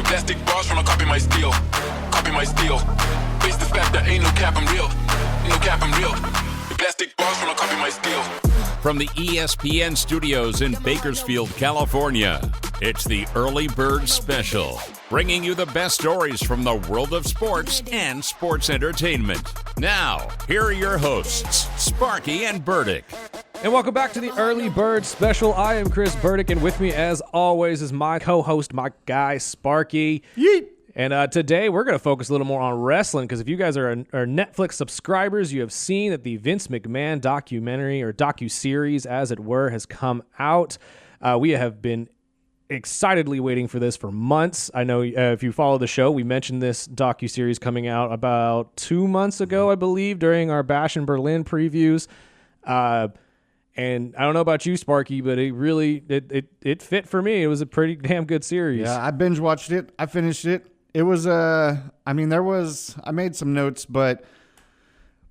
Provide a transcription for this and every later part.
Plastic bars tryna copy my steel. Copy my steel. Face the fact that ain't no cap, I'm real. Ain't no cap, I'm real. Plastic bars tryna copy my steel. From the ESPN studios in Bakersfield, California, it's the Early Bird Special, bringing you the best stories from the world of sports and sports entertainment. Now, here are your hosts, Sparky and Burdick. And welcome back to the Early Bird Special. I am Chris Burdick, and with me, as always, is my co-host, my guy, Sparky. Yeet. And today, we're going to focus a little more on wrestling, because if you guys are Netflix subscribers, you have seen that the Vince McMahon documentary, or docuseries, as it were, has come out. We have been excitedly waiting for this for months. I know if you follow the show, we mentioned this docuseries coming out about 2 months ago, I believe, during our Bash in Berlin previews. And I don't know about you, Sparky, but it really it fit for me. It was a pretty damn good series. Yeah, I binge watched it. I finished it. It was I made some notes, but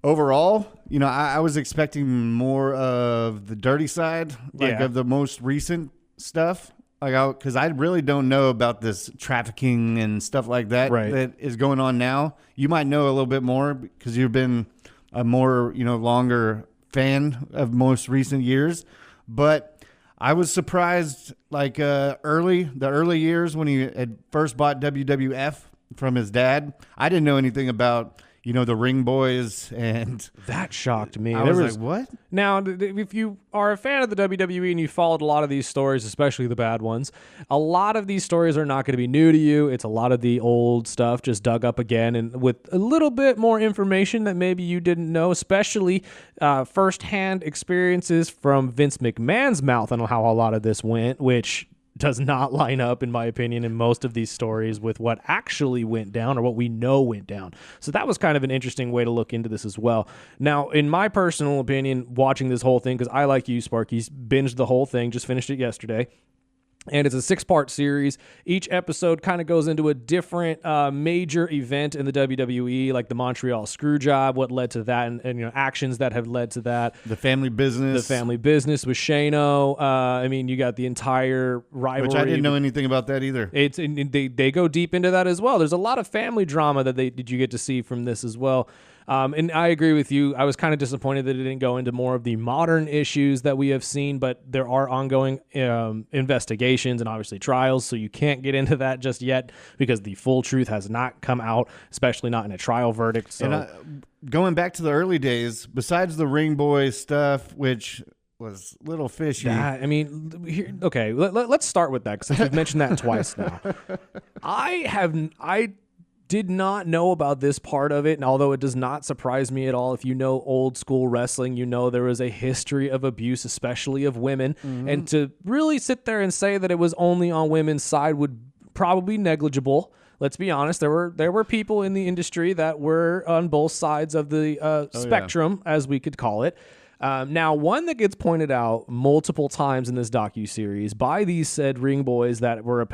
overall, I was expecting more of the dirty side, of the most recent stuff. Because I really don't know about this trafficking and stuff like that that is going on now. You might know a little bit more because you've been a more, longer fan of most recent years. But I was surprised, the early years when he had first bought WWF from his dad. I didn't know anything about the Ring Boys, and that shocked me. I was like, what? Now, if you are a fan of the WWE and you followed a lot of these stories, especially the bad ones, a lot of these stories are not going to be new to you. It's a lot of the old stuff just dug up again and with a little bit more information that maybe you didn't know, especially firsthand experiences from Vince McMahon's mouth on how a lot of this went, which does not line up, in my opinion, in most of these stories with what actually went down or what we know went down. So that was kind of an interesting way to look into this as well. Now, in my personal opinion, watching this whole thing, because I, like you, Sparky, binged the whole thing, just finished it yesterday. And it's a 6-part series. Each episode kind of goes into a different major event in the WWE, like the Montreal Screwjob, what led to that, and actions that have led to that. The family business. The family business with Shano. You got the entire rivalry. Which I didn't know anything about that either. They go deep into that as well. There's a lot of family drama that you get to see from this as well. And I agree with you. I was kind of disappointed that it didn't go into more of the modern issues that we have seen, but there are ongoing investigations and obviously trials, so you can't get into that just yet because the full truth has not come out, especially not in a trial verdict. So, and going back to the early days, besides the Ring Boy stuff, which was a little fishy. Let's start with that because we've mentioned that twice now. I did not know about this part of it, and although it does not surprise me at all, if you know old school wrestling, there was a history of abuse, especially of women, and to really sit there and say that it was only on women's side would probably be negligible. Let's be honest, there were people in the industry that were on both sides of the spectrum, as we could call it. Now, one that gets pointed out multiple times in this docuseries by these said Ring Boys that were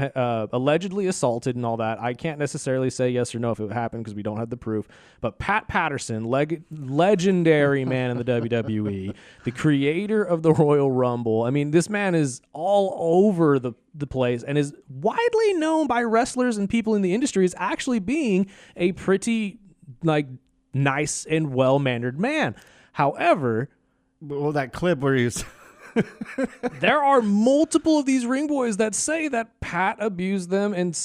allegedly assaulted and all that. I can't necessarily say yes or no if it happened because we don't have the proof. But Pat Patterson, legendary man in the WWE, the creator of the Royal Rumble. this man is all over the place and is widely known by wrestlers and people in the industry as actually being a pretty nice and well-mannered man. However, well, that clip where he's there are multiple of these Ring Boys that say that Pat abused them and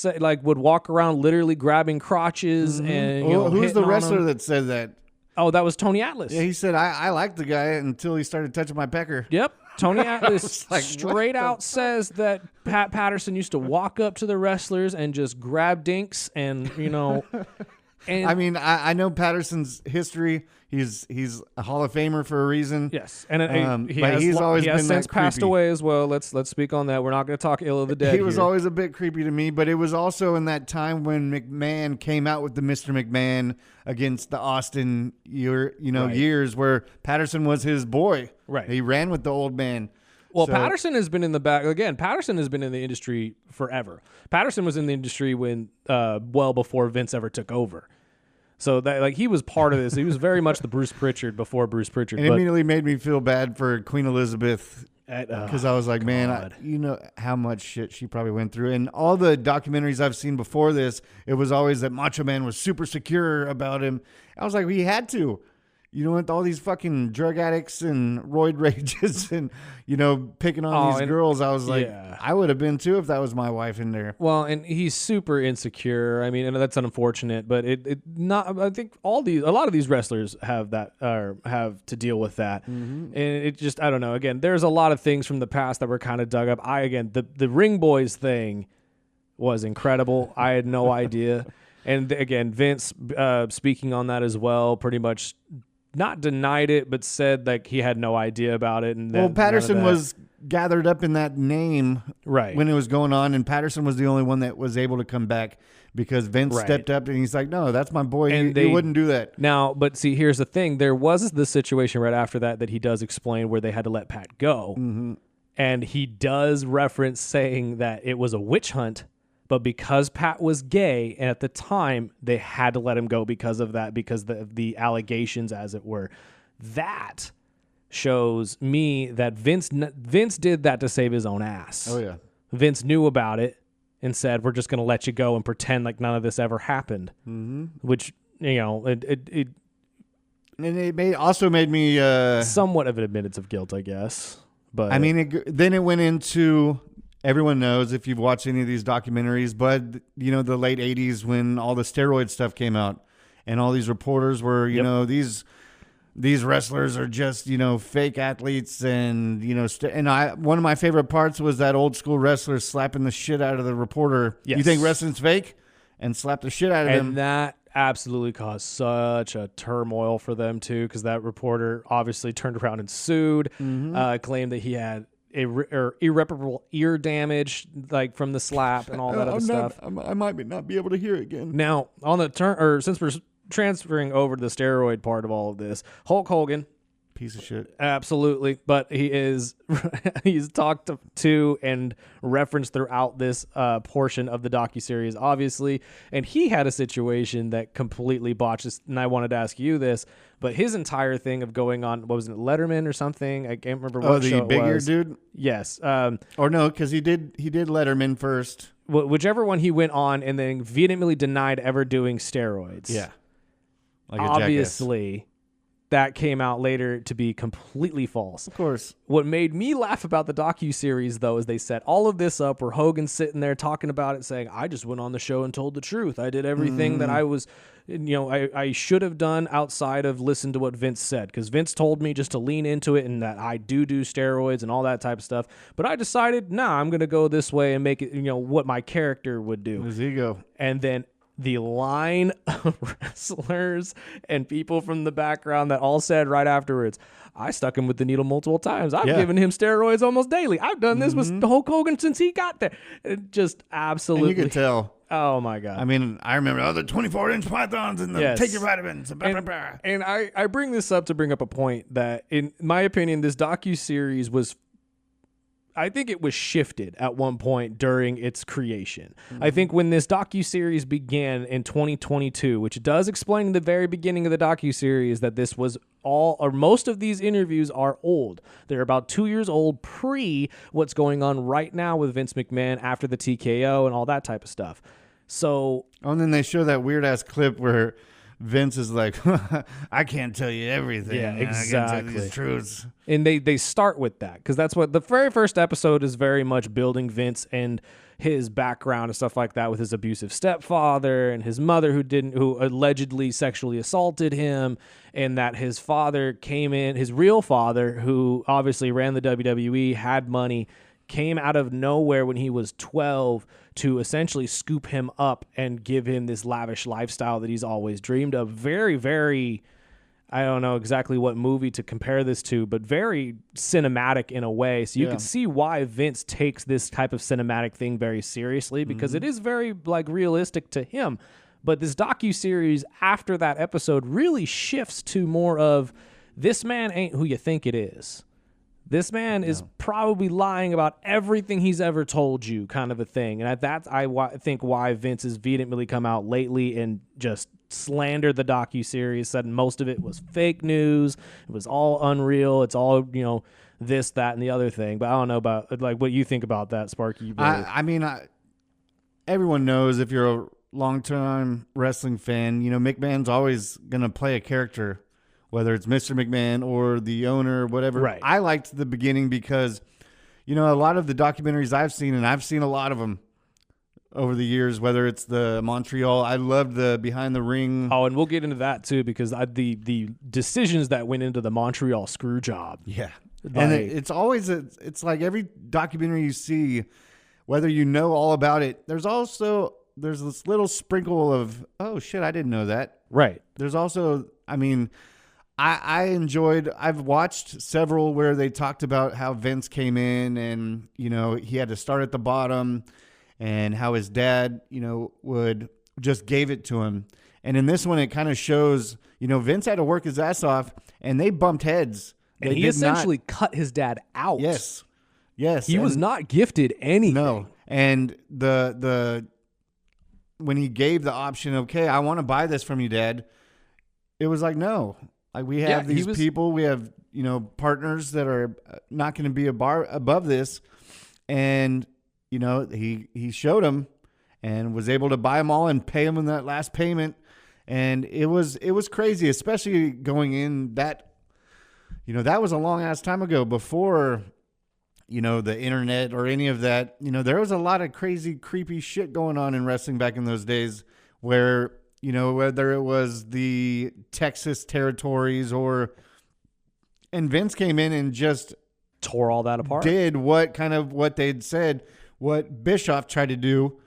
would walk around literally grabbing crotches and who's the wrestler that said that? Oh, that was Tony Atlas. Yeah, he said I liked the guy until he started touching my pecker. Yep. Tony Atlas straight out says that Pat Patterson used to walk up to the wrestlers and just grab dinks and And I know Patterson's history. He's a Hall of Famer for a reason. Yes, and he has since passed away as well. Let's speak on that. We're not going to talk ill of the dead. He was always a bit creepy to me, but it was also in that time when McMahon came out with the Mr. McMahon against the Austin years where Patterson was his boy. Right, he ran with the old man. Well, Patterson has been in the back again. Patterson has been in the industry forever. Patterson was in the industry when well before Vince ever took over. So that he was part of this. He was very much the Bruce Pritchard before Bruce Pritchard. It immediately made me feel bad for Queen Elizabeth Because I was like, man, you know how much shit she probably went through. And all the documentaries I've seen before this, it was always that Macho Man was super secure about him. I was like, he had to. You know, with all these fucking drug addicts and roid rages and, you know, picking on these girls, I was like, I would have been too if that was my wife in there. Well, and he's super insecure. I mean, and that's unfortunate, but it not. I think a lot of these wrestlers have that or have to deal with that, and it just, I don't know. Again, there's a lot of things from the past that were kind of dug up. The Ring Boys thing was incredible. I had no idea, and again, Vince speaking on that as well, pretty much. Not denied it, but said like he had no idea about it. And well, Patterson was gathered up in that name right when it was going on, and Patterson was the only one that was able to come back because Vince stepped up and he's like, "No, that's my boy. And he wouldn't do that." Now, but see, here's the thing: there was the situation right after that he does explain where they had to let Pat go, and he does reference saying that it was a witch hunt. But because Pat was gay, and at the time, they had to let him go because of that, because the allegations, as it were. That shows me that Vince did that to save his own ass. Oh, yeah. Vince knew about it and said, we're just going to let you go and pretend like none of this ever happened. Which, you know, it also made me... somewhat of an admittance of guilt, I guess. But I mean, then it went into... Everyone knows if you've watched any of these documentaries, but you know, the late 80s when all the steroid stuff came out and all these reporters were, you know, these wrestlers are just, you know, fake athletes. And, you know, one of my favorite parts was that old school wrestler slapping the shit out of the reporter. Yes. You think wrestling's fake? And slap the shit out of him. And that absolutely caused such a turmoil for them too. Cause that reporter obviously turned around and sued, claimed that he had irreparable ear damage, like from the slap and all that other stuff. I might not be able to hear it again. Now, on the since we're transferring over to the steroid part of all of this, Hulk Hogan, piece of shit, absolutely, but he's talked to and referenced throughout this portion of the docuseries, obviously, and he had a situation that completely botched this, and I wanted to ask you this. But his entire thing of going on, what was it, Letterman or something? I can't remember what show it was. Oh, the big ear dude? Yes. Or no, because he did Letterman first. Whichever one he went on, and then vehemently denied ever doing steroids. Yeah. Like obviously, that came out later to be completely false. Of course. What made me laugh about the docuseries, though, is they set all of this up where Hogan's sitting there talking about it, saying, I just went on the show and told the truth. I did everything that I was, you know, I should have done outside of listen to what Vince said. Because Vince told me just to lean into it and that I do steroids and all that type of stuff. But I decided, I'm going to go this way and make it, you know, what my character would do. His ego. And then the line of wrestlers and people from the background that all said right afterwards, I stuck him with the needle multiple times. I've given him steroids almost daily. I've done this with Hulk Hogan since he got there. It just absolutely. And you could tell. Oh, my God. I mean, I remember the 24-inch pythons and the take your vitamins. And I bring this up to bring up a point that, in my opinion, this docuseries was, I think it was shifted at one point during its creation. I think when this docuseries began in 2022, which does explain in the very beginning of the docuseries that this was most of these interviews are old. They're about 2 years old pre what's going on right now with Vince McMahon after the TKO and all that type of stuff. So, and then they show that weird ass clip where Vince is like, I can't tell you everything. Yeah, exactly. I can't tell you these truths. And they start with that because that's what the very first episode is, very much building Vince and his background and stuff like that, with his abusive stepfather and his mother who allegedly sexually assaulted him, and that his father came in, his real father, who obviously ran the WWE, had money, came out of nowhere when he was 12 to essentially scoop him up and give him this lavish lifestyle that he's always dreamed of. Very, very, I don't know exactly what movie to compare this to, but very cinematic in a way. So you can see why Vince takes this type of cinematic thing very seriously, because it is very like realistic to him. But this docuseries after that episode really shifts to more of, this man ain't who you think it is. This man is probably lying about everything he's ever told you, kind of a thing. And that's, I think, why Vince has vehemently come out lately and just slandered the docuseries, said most of it was fake news. It was all unreal. It's all, this, that, and the other thing. But I don't know about like what you think about that, Sparky. I mean, everyone knows if you're a long-time wrestling fan, McMahon's always going to play a character, whether it's Mr. McMahon or the owner, whatever. Right. I liked the beginning because, a lot of the documentaries I've seen, and I've seen a lot of them over the years, whether it's the Montreal, I loved the behind the ring. Oh, and we'll get into that too, because the decisions that went into the Montreal screw job. Yeah. And it's always, it's like every documentary you see, whether you know all about it, there's this little sprinkle of, oh shit, I didn't know that. Right. There's also, I've watched several where they talked about how Vince came in and, he had to start at the bottom and how his dad, would just gave it to him. And in this one, it kind of shows, Vince had to work his ass off and they bumped heads. And he essentially cut his dad out. Yes. He was not gifted anything. No. And when he gave the option, okay, I want to buy this from you, Dad, it was like, no. Like we have these people, we have, partners that are not going to be above this. And, he showed him and was able to buy them all and pay them in that last payment. And it was crazy, especially going in that, that was a long ass time ago before, the internet or any of that. There was a lot of crazy, creepy shit going on in wrestling back in those days where, whether it was the Texas territories and Vince came in and just tore all that apart. Did what they'd said, what Bischoff tried to do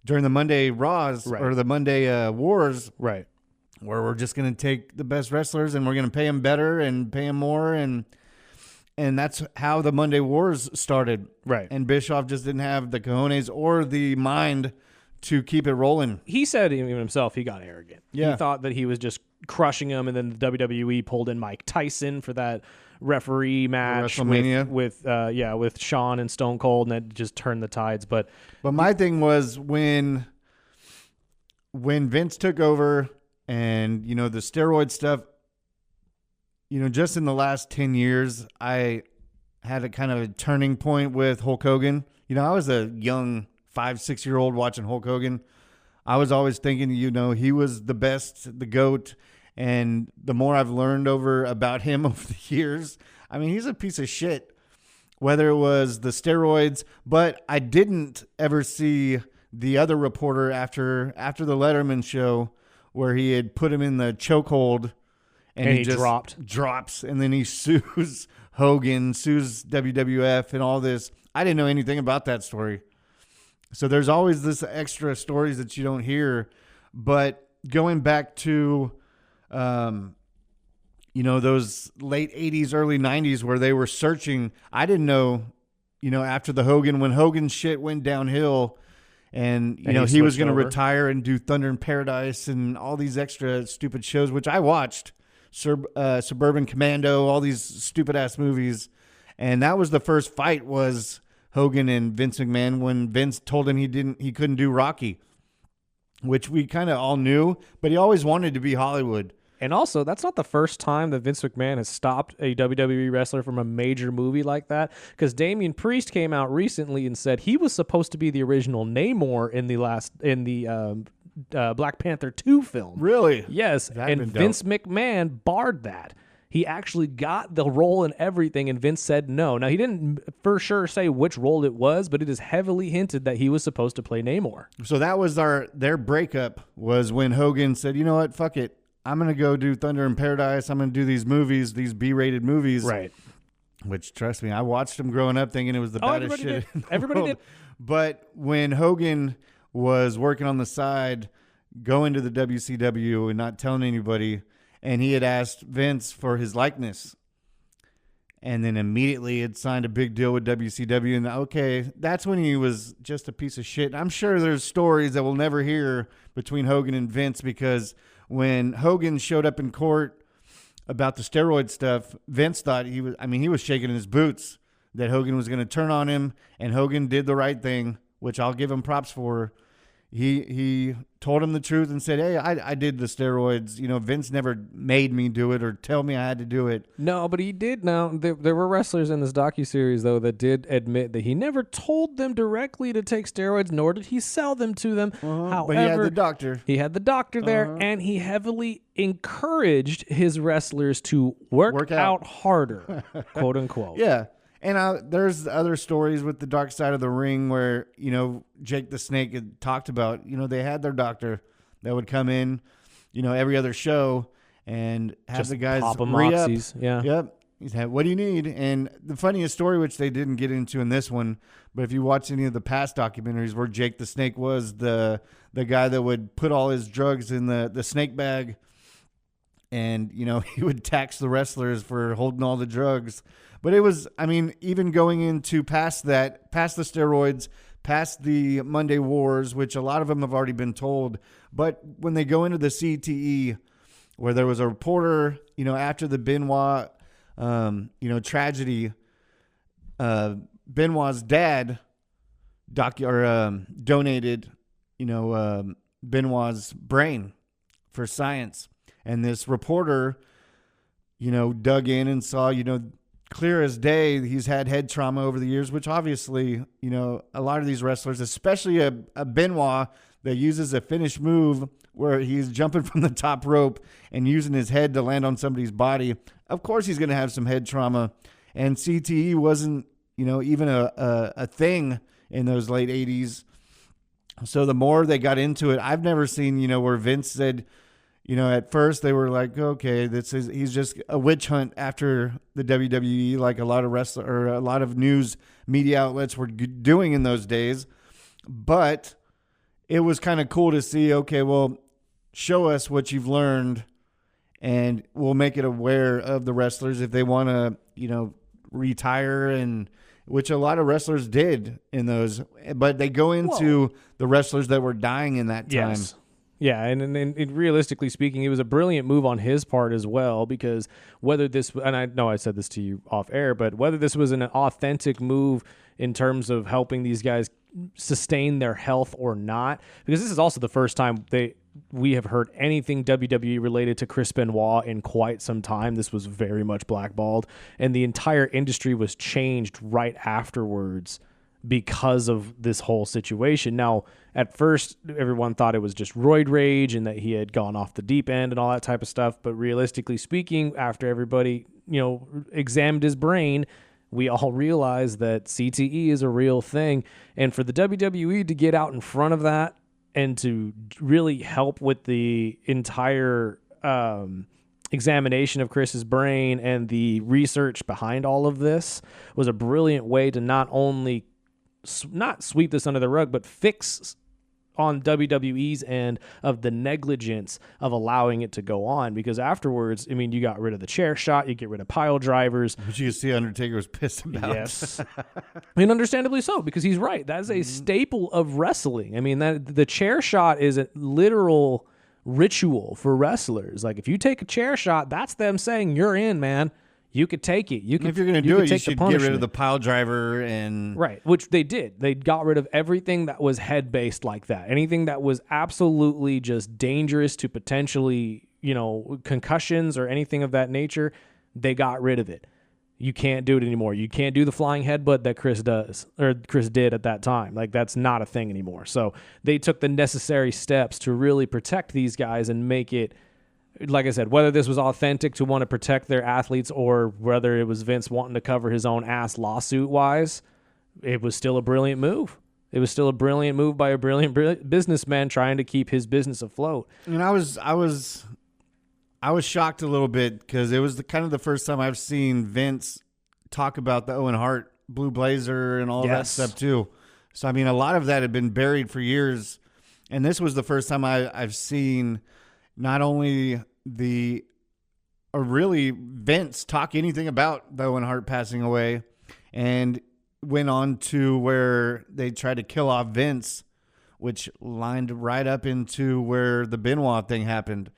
during the Monday Raws or the Monday Wars. Right. Where we're just going to take the best wrestlers and we're going to pay them better and pay them more. And that's how the Monday Wars started. Right. And Bischoff just didn't have the cojones or the mind to keep it rolling. He said even himself, he got arrogant. Yeah. He thought that he was just crushing him, and then the WWE pulled in Mike Tyson for that referee match WrestleMania with Shawn and Stone Cold, and it just turned the tides. But my thing was when Vince took over and, the steroid stuff, just in the last 10 years, I had a kind of a turning point with Hulk Hogan. I was a young 5-6-year-old watching Hulk Hogan. I was always thinking, he was the best, the GOAT. And the more I've learned about him over the years, he's a piece of shit, whether it was the steroids, but I didn't ever see the other reporter after the Letterman show where he had put him in the chokehold and he just drops and then he sues Hogan, sues WWF and all this. I didn't know anything about that story. So there's always this extra stories that you don't hear. But going back to, those late 80s, early 90s where they were searching, I didn't know, after when Hogan's shit went downhill and he was going to retire and do Thunder in Paradise and all these extra stupid shows, which I watched, Suburban Commando, all these stupid ass movies. And that was the first fight was Hogan and Vince McMahon when Vince told him he couldn't do Rocky, which we kind of all knew, but he always wanted to be Hollywood. And also, that's not the first time that Vince McMahon has stopped a WWE wrestler from a major movie like that, because Damian Priest came out recently and said he was supposed to be the original Namor in the Black Panther 2 film. Really? Yes, and Vince McMahon barred that. He actually got the role and everything, and Vince said no. Now, he didn't for sure say which role it was, but it is heavily hinted that he was supposed to play Namor. So that was their breakup, was when Hogan said, you know what, fuck it. I'm going to go do Thunder in Paradise. I'm going to do these movies, these B-rated movies. Right. Which, trust me, I watched them growing up thinking it was the baddest shit. Everybody did. But when Hogan was working on the side, going to the WCW and not telling anybody, and he had asked Vince for his likeness, and then immediately had signed a big deal with WCW, and okay, that's when he was just a piece of shit. I'm sure there's stories that we'll never hear between Hogan and Vince, because when Hogan showed up in court about the steroid stuff, Vince thought he was shaking in his boots that Hogan was going to turn on him, and Hogan did the right thing, which I'll give him props for. he told him the truth and said, hey, I did the steroids. You know, Vince never made me do it or tell me I had to do it. No, but he did. Now, there were wrestlers in this docuseries, though, that did admit that he never told them directly to take steroids, nor did he sell them to them. However, but he had the doctor. He had the doctor there, and he heavily encouraged his wrestlers to work out harder, quote unquote. Yeah. And there's other stories with the Dark Side of the Ring where, you know, Jake the Snake had talked about, you know, they had their doctor that would come in, you know, every other show and have Just the guys pop 'em re-up. oxys, yeah. Yep. He said, what do you need? And the funniest story, which they didn't get into in this one, but if you watch any of the past documentaries where Jake the Snake was the guy that would put all his drugs in the snake bag, and, you know, he would tax the wrestlers for holding all the drugs. But it was, I mean, even going into past that, past the steroids, past the Monday Wars, which a lot of them have already been told. But when they go into the CTE, where there was a reporter, you know, after the Benoit, you know, tragedy, Benoit's dad donated, you know, Benoit's brain for science. And this reporter, you know, dug in and saw, you know, clear as day, he's had head trauma over the years, which obviously, you know, a lot of these wrestlers, especially a Benoit that uses a finish move where he's jumping from the top rope and using his head to land on somebody's body, of course he's going to have some head trauma. And CTE wasn't, you know, even a thing in those late 80s. So the more they got into it, I've never seen, you know, where Vince said, you know, at first they were like, okay, he's just a witch hunt after the WWE, like a lot of news media outlets were doing in those days. But it was kind of cool to see, okay, well, show us what you've learned and we'll make it aware of the wrestlers if they want to, you know, retire, and which a lot of wrestlers did in those. But they go into the wrestlers that were dying in that time. Yes. Yeah, and realistically speaking, it was a brilliant move on his part as well, because whether this, and I know I said this to you off air, but whether this was an authentic move in terms of helping these guys sustain their health or not, because this is also the first time we have heard anything WWE related to Chris Benoit in quite some time. This was very much blackballed, and the entire industry was changed right afterwards because of this whole situation. Now, at first, everyone thought it was just roid rage and that he had gone off the deep end and all that type of stuff. But realistically speaking, after everybody, you know, examined his brain, we all realized that CTE is a real thing. And for the WWE to get out in front of that and to really help with the entire examination of Chris's brain and the research behind all of this was a brilliant way to not only not sweep this under the rug, but fix on WWE's end of the negligence of allowing it to go on. Because afterwards, I mean, you got rid of the chair shot, you get rid of pile drivers. Which you see Undertaker was pissed about. Yes. And understandably so, because he's right. That is a staple of wrestling. I mean, that the chair shot is a literal ritual for wrestlers. Like, if you take a chair shot, that's them saying, you're in, man. You could take it. You could, if you're going to do it, you should get rid of the pile driver and right, which they did. They got rid of everything that was head based like that. Anything that was absolutely just dangerous to potentially, you know, concussions or anything of that nature. They got rid of it. You can't do it anymore. You can't do the flying headbutt that Chris did at that time. Like, that's not a thing anymore. So they took the necessary steps to really protect these guys and make it. Like I said, whether this was authentic to want to protect their athletes or whether it was Vince wanting to cover his own ass lawsuit-wise, it was still a brilliant move. It was still a brilliant move by a brilliant businessman trying to keep his business afloat. And I was shocked a little bit because it was kind of the first time I've seen Vince talk about the Owen Hart Blue Blazer and all that stuff too. So, I mean, a lot of that had been buried for years. And this was the first time I've seen not only really Vince talk anything about the Owen Hart passing away, and went on to where they tried to kill off Vince, which lined right up into where the Benoit thing happened,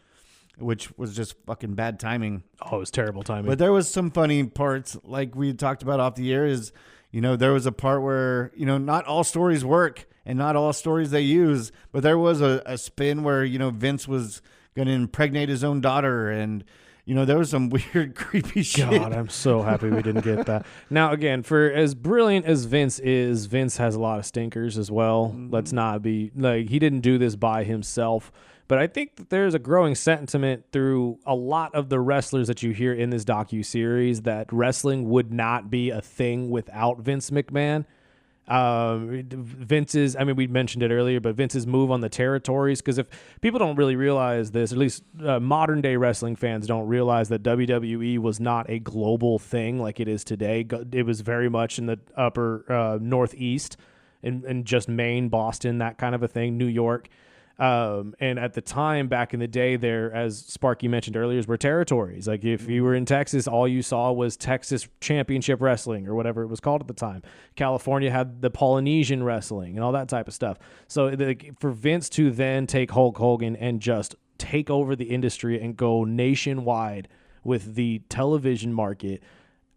which was just fucking bad timing. Oh, it was terrible timing. But there was some funny parts, like we talked about off the air, is, you know, there was a part where, you know, not all stories work. and not all stories they use. But there was a spin where, you know, Vince was going to impregnate his own daughter, and you know, there was some weird, creepy shit. God, I'm so happy we didn't get that. Now, again, for as brilliant as Vince is, Vince has a lot of stinkers as well. Let's not be like, he didn't do this by himself. But I think that there's a growing sentiment through a lot of the wrestlers that you hear in this docuseries that wrestling would not be a thing without Vince McMahon. Vince's, I mean, we mentioned it earlier, but Vince's move on the territories, because if people don't really realize this, at least modern day wrestling fans don't realize that WWE was not a global thing like it is today. It was very much in the upper Northeast and just Maine, Boston, that kind of a thing, New York. And at the time, back in the day, there, as Sparky mentioned earlier, were territories. Like if you were in Texas, all you saw was Texas Championship Wrestling or whatever it was called at the time. California had the Polynesian Wrestling and all that type of stuff. So for Vince to then take Hulk Hogan and just take over the industry and go nationwide with the television market,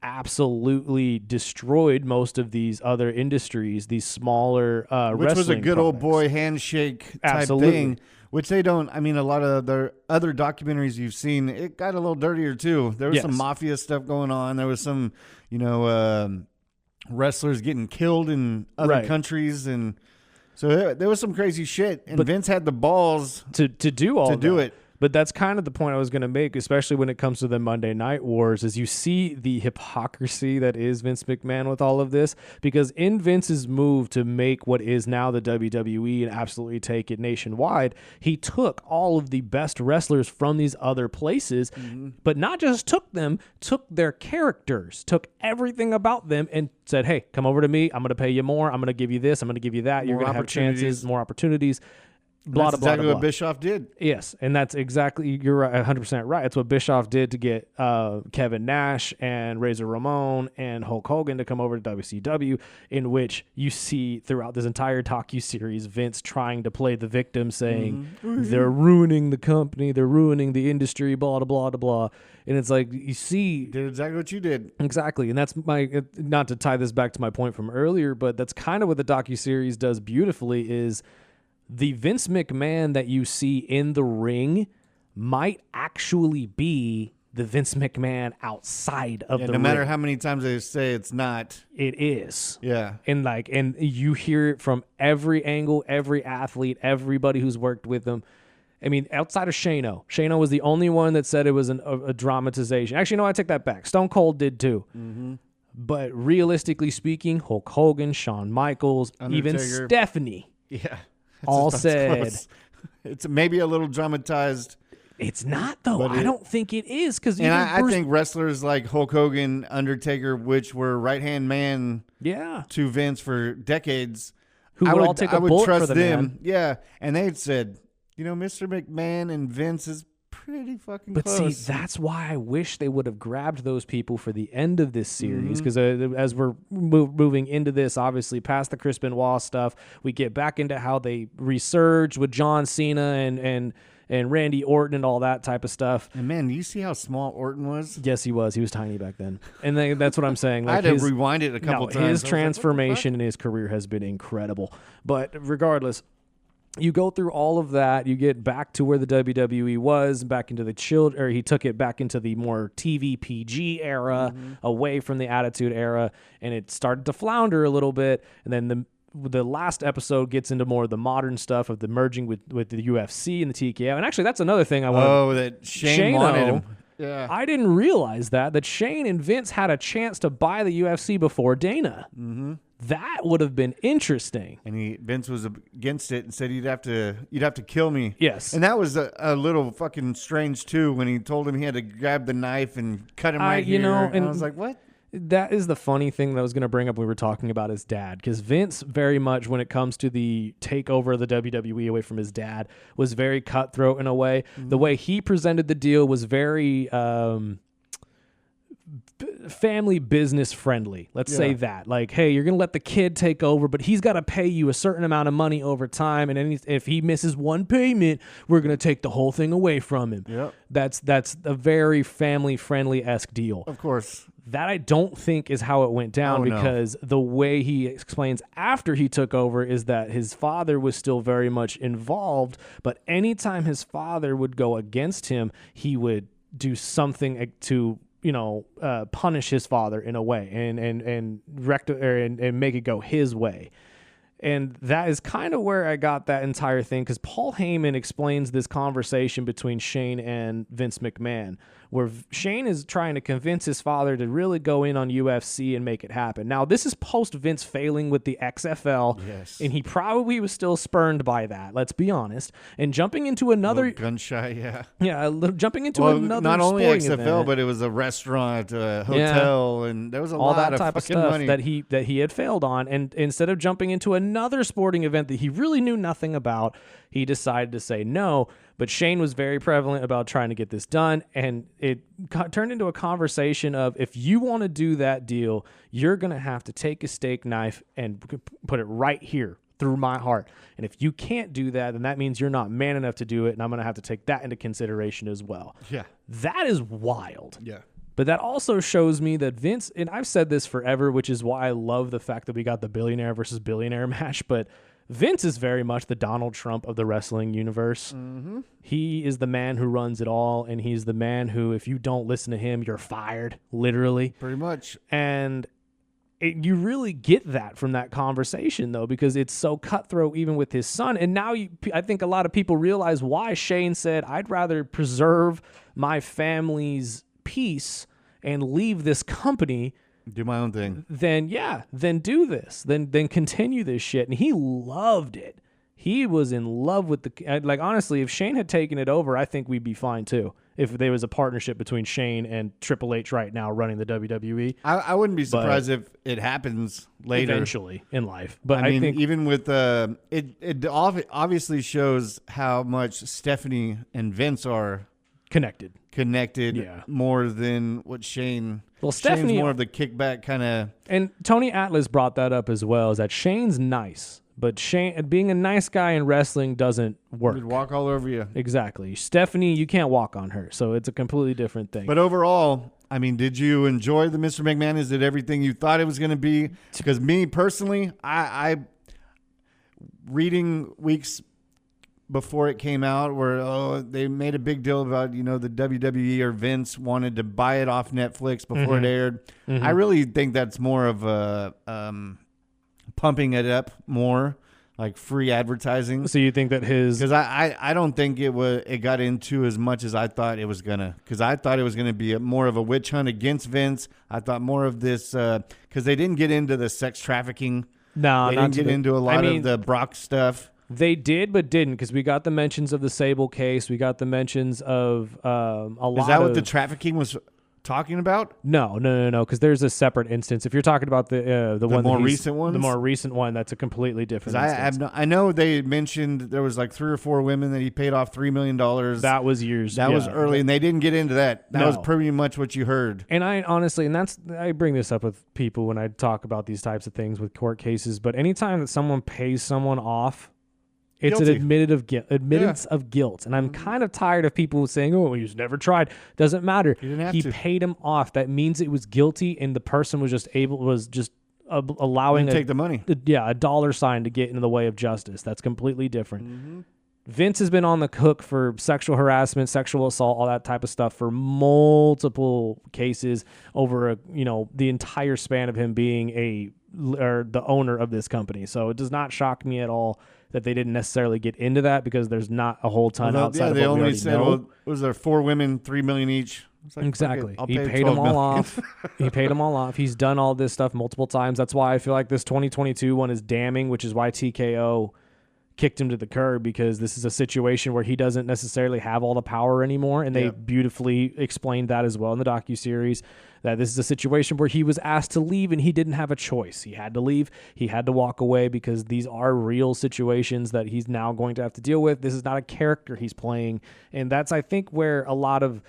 absolutely destroyed most of these other industries, these smaller which was a good products. old boy handshake type thing, which they don't. I mean, a lot of the other documentaries you've seen, it got a little dirtier too. There was some mafia stuff going on. There was some, you know, wrestlers getting killed in other countries, and so there was some crazy shit. And Vince had the balls to do all to do it. But that's kind of the point I was going to make, especially when it comes to the Monday Night Wars, is you see the hypocrisy that is Vince McMahon with all of this, because in Vince's move to make what is now the WWE and absolutely take it nationwide, he took all of the best wrestlers from these other places, but not just took them, took their characters, took everything about them and said, hey, come over to me. I'm going to pay you more. I'm going to give you this. I'm going to give you that. You're going to have chances, more opportunities. That's exactly what Bischoff did. Yes, and that's exactly, you're right, 100% right. It's what Bischoff did to get Kevin Nash and Razor Ramon and Hulk Hogan to come over to WCW, in which you see throughout this entire docuseries Vince trying to play the victim, saying they're ruining the company, they're ruining the industry, blah, blah, blah, blah. And it's like, you see... Did exactly what you did. Exactly, and that's my... Not to tie this back to my point from earlier, but that's kind of what the docuseries does beautifully is... The Vince McMahon that you see in the ring might actually be the Vince McMahon outside of the ring. No matter how many times they say it's not. It is. Yeah. And you hear it from every angle, every athlete, everybody who's worked with them. I mean, outside of Shano. Shano was the only one that said it was a dramatization. Actually, no, I take that back. Stone Cold did too. Mm-hmm. But realistically speaking, Hulk Hogan, Shawn Michaels, Undertaker. even Stephanie. Yeah. All said, it's maybe a little dramatized. It's not though. I don't think it is, because I think wrestlers like Hulk Hogan, Undertaker, which were right hand man, to Vince for decades, who would all take a bullet trust for the them. man. And they'd said, you know, Mr. McMahon and Vince is pretty fucking close. But see, that's why I wish they would have grabbed those people for the end of this series, because as we're moving into this, obviously past the Chris Benoit stuff, we get back into how they resurged with John Cena and Randy Orton and all that type of stuff. And man, do you see how small Orton was? Yes, he was. He was tiny back then. And that's what I'm saying. Like I had to rewind it a couple times. His transformation in his career has been incredible. But regardless, you go through all of that, you get back to where the WWE was, back into he took it back into the more TV PG era, away from the Attitude Era, and it started to flounder a little bit. And then the last episode gets into more of the modern stuff of the merging with the UFC and the TKO. And actually, that's another thing I wanted. Oh, that Shane wanted him. Yeah. I didn't realize that Shane and Vince had a chance to buy the UFC before Dana. Mm-hmm. That would have been interesting. And Vince was against it and said you'd have to kill me. Yes. And that was a little fucking strange too when he told him he had to grab the knife and cut him right here. And I was like, what? That is the funny thing that I was going to bring up when we were talking about his dad, because Vince very much, when it comes to the takeover of the WWE away from his dad, was very cutthroat in a way. Mm-hmm. The way he presented the deal was very family business friendly. Let's say that. Like, hey, you're going to let the kid take over, but he's got to pay you a certain amount of money over time. And if he misses one payment, we're going to take the whole thing away from him. Yep. That's a very family friendly-esque deal. Of course. That I don't think is how it went down, because the way he explains after he took over is that his father was still very much involved, but anytime his father would go against him, he would do something to punish his father in a way and make it go his way. And that is kind of where I got that entire thing, because Paul Heyman explains this conversation between Shane and Vince McMahon, where Shane is trying to convince his father to really go in on UFC and make it happen. Now, this is post Vince failing with the XFL, and he probably was still spurned by that, let's be honest. And jumping into another... gun-shy, jumping into another not only XFL, event, but it was a restaurant, a hotel, and there was all lot that type of stuff money that he had failed on. And instead of jumping into another sporting event that he really knew nothing about, he decided to say no. But Shane was very prevalent about trying to get this done, and it turned into a conversation of, if you want to do that deal, you're going to have to take a steak knife and put it right here through my heart. And if you can't do that, then that means you're not man enough to do it, and I'm going to have to take that into consideration as well. Yeah. That is wild. Yeah. But that also shows me that Vince, and I've said this forever, which is why I love the fact that we got the billionaire versus billionaire match, but Vince is very much the Donald Trump of the wrestling universe. Mm-hmm. He is the man who runs it all, and he's the man who, if you don't listen to him, you're fired, literally. Pretty much. And you really get that from that conversation, though, because it's so cutthroat even with his son. And now I think a lot of people realize why Shane said, I'd rather preserve my family's peace and leave this company, do my own thing, then do this, then continue this shit. And he loved it. He was in love with honestly, if Shane had taken it over, I think we'd be fine too. If there was a partnership between Shane and Triple H right now running the WWE. I wouldn't be surprised if it happens later. Eventually in life. But I mean, think even with it obviously shows how much Stephanie and Vince are connected more than what Shane. Well, Stephanie, Shane's more of the kickback kind of. And Tony Atlas brought that up as well, is that Shane's nice, but Shane, being a nice guy in wrestling doesn't work. He'd walk all over you. Exactly. Stephanie, you can't walk on her, so it's a completely different thing. But overall, I mean, did you enjoy the Mr. McMahon? Is it everything you thought it was going to be? Because me personally, I reading weeks before it came out where they made a big deal about, the WWE or Vince wanted to buy it off Netflix before it aired. Mm-hmm. I really think that's more of a pumping it up more, like free advertising. So you think that because I don't think it got into as much as I thought it was gonna, because I thought it was gonna be more of a witch hunt against Vince. I thought more of this because they didn't get into the sex trafficking. No, they didn't get into a lot of the Brock stuff. They did, but didn't, because we got the mentions of the Sable case. We got the mentions of a lot. Is that what the trafficking was talking about? No, because there's a separate instance. If you're talking about the more recent one, the more recent one, that's a completely different instance. I know they mentioned there was like 3 or 4 women that he paid off $3 million. That was years. That was early, and they didn't get into that. That was pretty much what you heard. And I honestly, I bring this up with people when I talk about these types of things with court cases. But anytime that someone pays someone off, it's guilty. An admittance of guilt. And I'm kind of tired of people saying, oh, he's never tried. Doesn't matter. He paid him off. That means it was guilty, and the person was just allowing take the money. A dollar sign to get into the way of justice. That's completely different. Mm-hmm. Vince has been on the hook for sexual harassment, sexual assault, all that type of stuff for multiple cases over the entire span of him being the owner of this company. So it does not shock me at all that they didn't necessarily get into that, because there's not a whole ton outside of what we already said. Well, was there 4 women, $3 million each? Like, exactly. He paid them all off. He paid them all off. He's done all this stuff multiple times. That's why I feel like this 2022 one is damning, which is why TKO kicked him to the curb, because this is a situation where he doesn't necessarily have all the power anymore. And they beautifully explained that as well in the docuseries, that this is a situation where he was asked to leave and he didn't have a choice. He had to leave. He had to walk away, because these are real situations that he's now going to have to deal with. This is not a character he's playing. And that's, I think, where a lot of,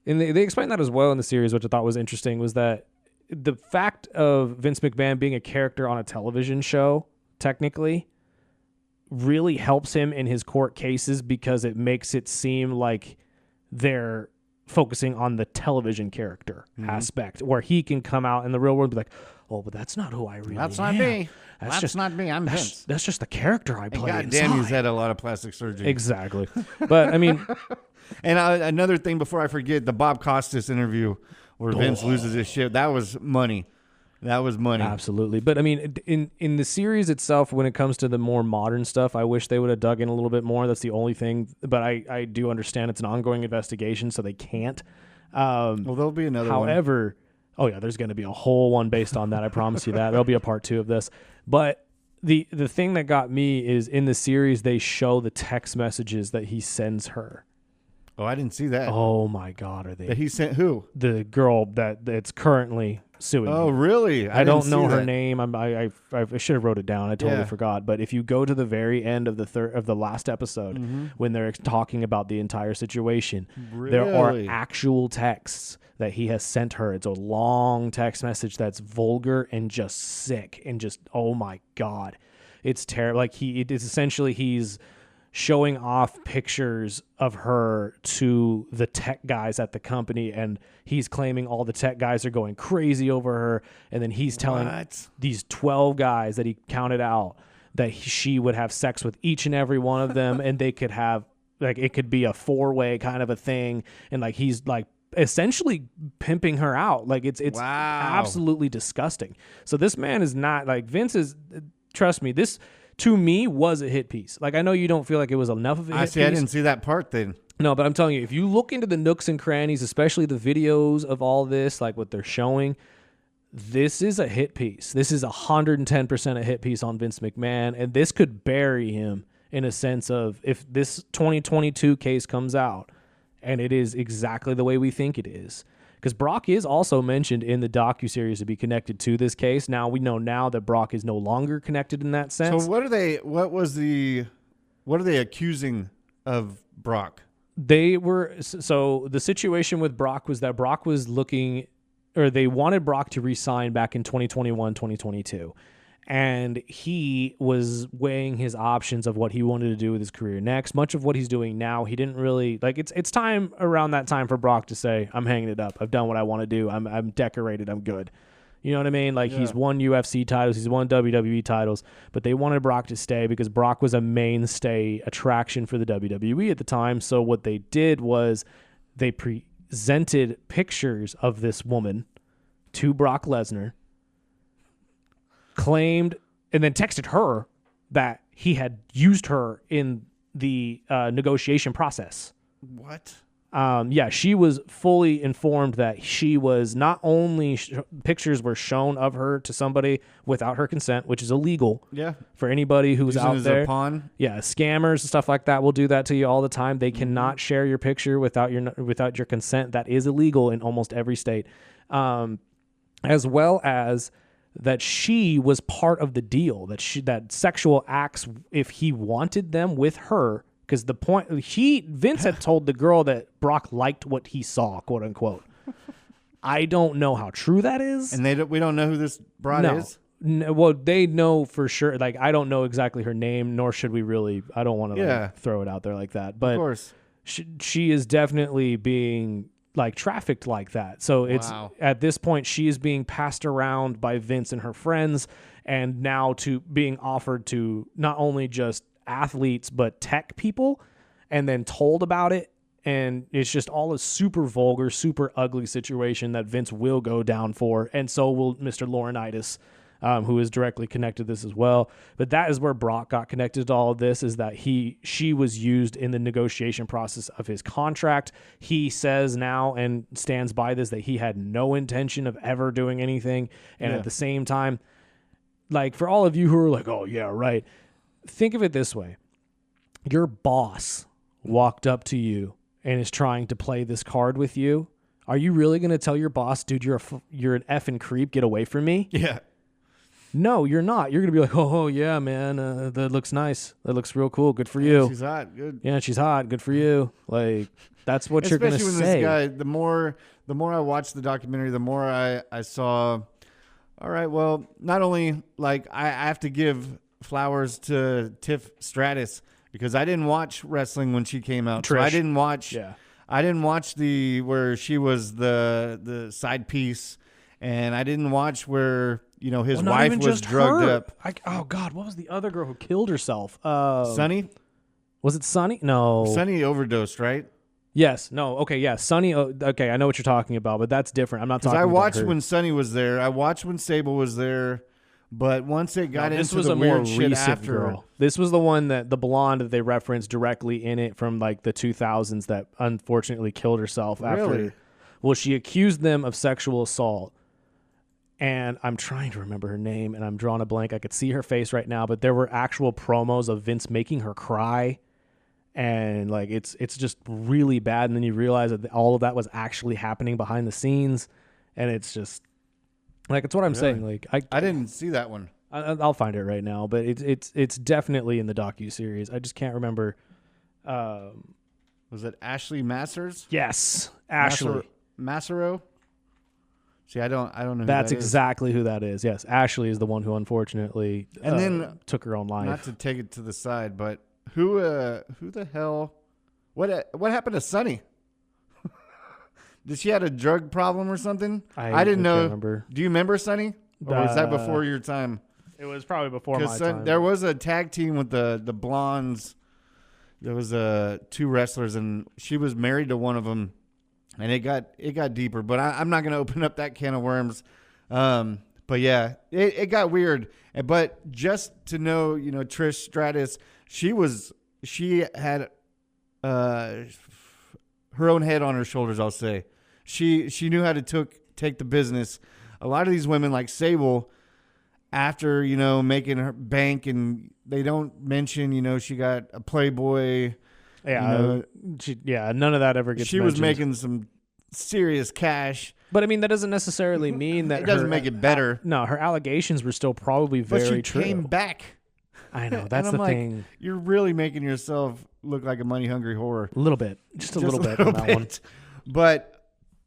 and they explained that as well in the series, which I thought was interesting, was that the fact of Vince McMahon being a character on a television show, technically, really helps him in his court cases, because it makes it seem like they're focusing on the television character aspect, where he can come out in the real world and be like, oh, but that's not who I really am. That's not me. That's not me. I'm Vince. That's just the character I play. God damn, he's had a lot of plastic surgery. Exactly. But I mean, and another thing before I forget, the Bob Costas interview where Vince loses his shit. That was money. That was money. Absolutely. But I mean, in the series itself, when it comes to the more modern stuff, I wish they would have dug in a little bit more. That's the only thing. But I do understand it's an ongoing investigation, so they can't. Well, there'll be another one. However, oh yeah, there's going to be a whole one based on that. I promise you that. There'll be a part 2 of this. But the thing that got me is in the series, they show the text messages that he sends her. Oh, I didn't see that. Oh my God, are they? That he sent who? The girl that's currently suing. Oh, him. really? I don't know her name. I should have wrote it down. I totally forgot. But if you go to the very end of the last episode, when they're talking about the entire situation, there are actual texts that he has sent her. It's a long text message that's vulgar and just sick and just, oh my God, it's terrible. Like it's essentially he's showing off pictures of her to the tech guys at the company, and he's claiming all the tech guys are going crazy over her, and then he's telling these 12 guys that he counted out that she would have sex with each and every one of them, and they could have, like, it could be a 4-way kind of a thing, and like he's like essentially pimping her out. Like it's absolutely disgusting. So this man is not, like, Vince is, trust me, this to me was a hit piece. Like, I know you don't feel like it was enough of a hit piece. I didn't see that part then. No, but I'm telling you, if you look into the nooks and crannies, especially the videos of all this, like what they're showing, this is a hit piece. This is 110% a hit piece on Vince McMahon, and this could bury him in a sense of, if this 2022 case comes out and it is exactly the way we think it is. Because Brock is also mentioned in the docuseries to be connected to this case. Now, we know now that Brock is no longer connected in that sense. So what are they accusing of Brock? So the situation with Brock was that Brock was looking, or they wanted Brock to resign back in 2021, 2022. And he was weighing his options of what he wanted to do with his career next. Much of what he's doing now, he didn't really, like, it's time around that time for Brock to say, I'm hanging it up. I've done what I want to do. I'm decorated. I'm good. You know what I mean? Like, he's won UFC titles. He's won WWE titles. But they wanted Brock to stay because Brock was a mainstay attraction for the WWE at the time. So what they did was they presented pictures of this woman to Brock Lesnar, claimed, and then texted her that he had used her in the negotiation process. What? Yeah, she was fully informed that she was not only pictures were shown of her to somebody without her consent, which is illegal. Yeah. For anybody who's Using out as there. a pawn. Yeah, scammers and stuff like that will do that to you all the time. They cannot share your picture without your consent. That is illegal in almost every state. As well as that she was part of the deal, that sexual acts, if he wanted them with her, because the point, Vince had told the girl that Brock liked what he saw, quote unquote. I don't know how true that is. And we don't know who this broad is? Well, they know for sure. Like, I don't know exactly her name, nor should we really. I don't want to throw it out there like that. But of course. She is definitely being, like, trafficked like that. So it's at this point she is being passed around by Vince and her friends, and now to being offered to not only just athletes but tech people, and then told about it. And it's just all a super vulgar, super ugly situation that Vince will go down for, and so will Mr. Laurinaitis, who is directly connected to this as well. But that is where Brock got connected to all of this, is that she was used in the negotiation process of his contract. He says now, and stands by this, that he had no intention of ever doing anything. And at the same time, like, for all of you who are like, oh yeah, right, think of it this way. Your boss walked up to you and is trying to play this card with you. Are you really going to tell your boss, dude, you're an effing creep, get away from me? Yeah. No, you're not. You're going to be like, oh, yeah, man, that looks nice. That looks real cool. Good for you. She's hot. Good. Yeah, she's hot. Good for you. Like, that's what you're going to say. Especially when this guy, the more I watched the documentary, the more I saw, all right, well, not only, like, I have to give flowers to Tiff Stratus, because I didn't watch wrestling when she came out. Trish. So I didn't watch. Yeah. I didn't watch where she was the side piece, and I didn't watch where his Well, not wife even was just drugged her. up. Oh God, what was the other girl who killed herself? Sonny? Was it Sunny? No. Sonny overdosed, right? Yes. No. Okay. Yeah. Sunny. Okay. I know what you're talking about, but that's different. I'm not talking Because I about watched her. when Sonny was there. I watched when Sable was there. But once it got this into was the a more weird shit recent after, girl. This was the one the blonde that they referenced directly in it from like the 2000s that unfortunately killed herself after. Really? Well, she accused them of sexual assault. And I'm trying to remember her name, and I'm drawing a blank. I could see her face right now, but there were actual promos of Vince making her cry. And like it's just really bad. And then you realize that all of that was actually happening behind the scenes. And it's just like, it's what I'm saying. Like I didn't see that one. I'll find it right now, but it's definitely in the docuseries. I just can't remember. Was it Ashley Masters? Yes, Ashley. Massaro? See, I don't know who That's that is. exactly who that is. Yes, Ashley is the one who unfortunately And then took her own life. Not to take it to the side, but who the hell? What happened to Sunny? Did she had a drug problem or something? I didn't know. Can't remember. Do you remember Sunny? Or was that before your time? It was probably before my time. There was a tag team with the blondes. There was two wrestlers, and she was married to one of them, and it got deeper. But I'm not going to open up that can of worms. But yeah, it got weird. But just to know, Trish Stratus, she had her own head on her shoulders. I'll say she knew how to take the business. A lot of these women, like Sable, after making her bank, and they don't mention she got a Playboy. Yeah, none of that ever gets. She mentioned. was making some serious cash. But I mean, that doesn't necessarily mean that it doesn't make it better. No, her allegations were still probably very true. But she came back. I know, that's the thing. You're really making yourself look like a money hungry whore. A little bit, just a little bit on that one. But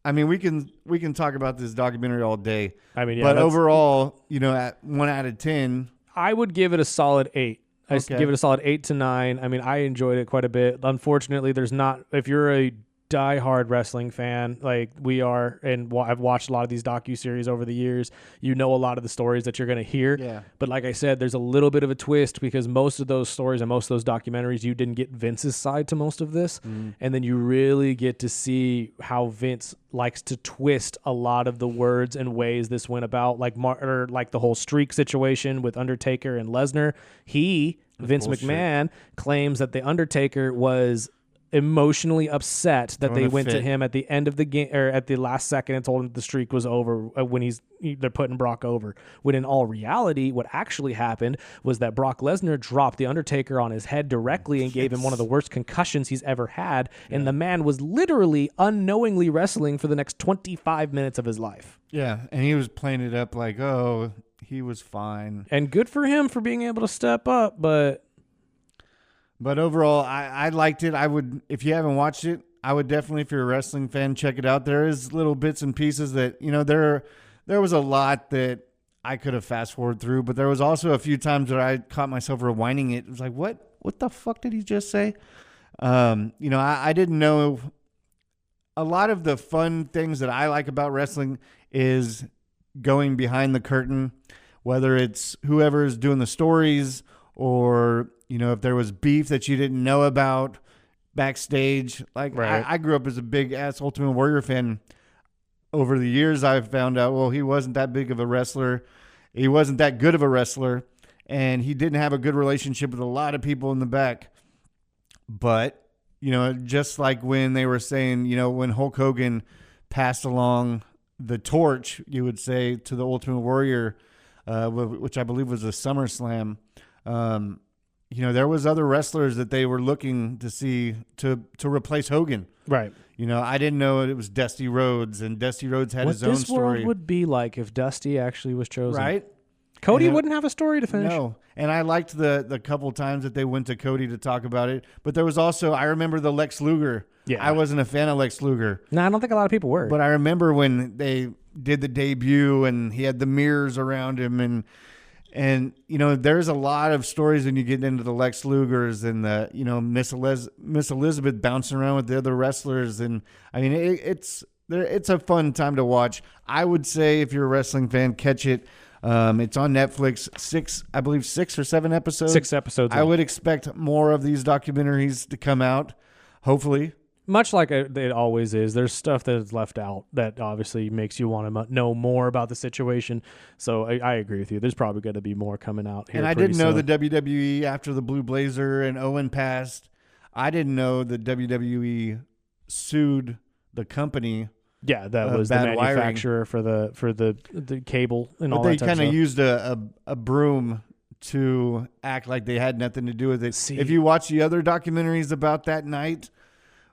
I mean, we can talk about this documentary all day. I mean, yeah, but overall, at 1 out of 10, I would give it a solid 8. I give it a solid 8 to 9. I mean, I enjoyed it quite a bit. Unfortunately, there's not. If you're a diehard wrestling fan like we are, and I've watched a lot of these docuseries over the years, a lot of the stories that you're going to hear. Yeah. But like I said, there's a little bit of a twist because most of those stories and most of those documentaries, you didn't get Vince's side to most of this. And then you really get to see how Vince likes to twist a lot of the words and ways this went about, like the whole streak situation with Undertaker and Lesnar. Vince McMahon, claims that the Undertaker was emotionally upset that they went to him at the end of the game or at the last second and told him the streak was over when they're putting Brock over. When in all reality, what actually happened was that Brock Lesnar dropped the Undertaker on his head directly and gave him one of the worst concussions he's ever had. And the man was literally unknowingly wrestling for the next 25 minutes of his life. Yeah, and he was playing it up like, oh, he was fine. And good for him for being able to step up, But overall, I liked it. I would, if you haven't watched it, I would definitely, if you're a wrestling fan, check it out. There is little bits and pieces that, there was a lot that I could have fast forwarded through, but there was also a few times that I caught myself rewinding it. It was like, what the fuck did he just say? I didn't know. A lot of the fun things that I like about wrestling is going behind the curtain, whether it's whoever is doing the stories or, if there was beef that you didn't know about backstage. Like, right. I grew up as a big-ass Ultimate Warrior fan. Over the years, I've found out, well, he wasn't that big of a wrestler. He wasn't that good of a wrestler. And he didn't have a good relationship with a lot of people in the back. But, just like when they were saying, when Hulk Hogan passed along the torch, you would say, to the Ultimate Warrior, which I believe was a SummerSlam, there was other wrestlers that they were looking to see to replace Hogan. Right. I didn't know it was Dusty Rhodes, and Dusty Rhodes had his own story. What this world would be like if Dusty actually was chosen. Right? Cody wouldn't have a story to finish. No. And I liked the couple times that they went to Cody to talk about it. But there was also, I remember the Lex Luger. Yeah. I wasn't a fan of Lex Luger. No, I don't think a lot of people were. But I remember when they did the debut and he had the mirrors around him, and And, there's a lot of stories when you get into the Lex Lugers and the, Miss Elizabeth bouncing around with the other wrestlers. And, I mean, it's a fun time to watch. I would say if you're a wrestling fan, catch it. It's on Netflix, 6 or 7 episodes. 6 episodes. I would expect more of these documentaries to come out, hopefully. Much like it always is, there's stuff that is left out that obviously makes you want to know more about the situation. So I agree with you. There's probably going to be more coming out here. And I didn't know the WWE after the Blue Blazer and Owen passed. I didn't know the WWE sued the company. Yeah, that was the manufacturer wiring. for the cable and all that. But they kind of used a broom to act like they had nothing to do with it. If you watch the other documentaries about that night.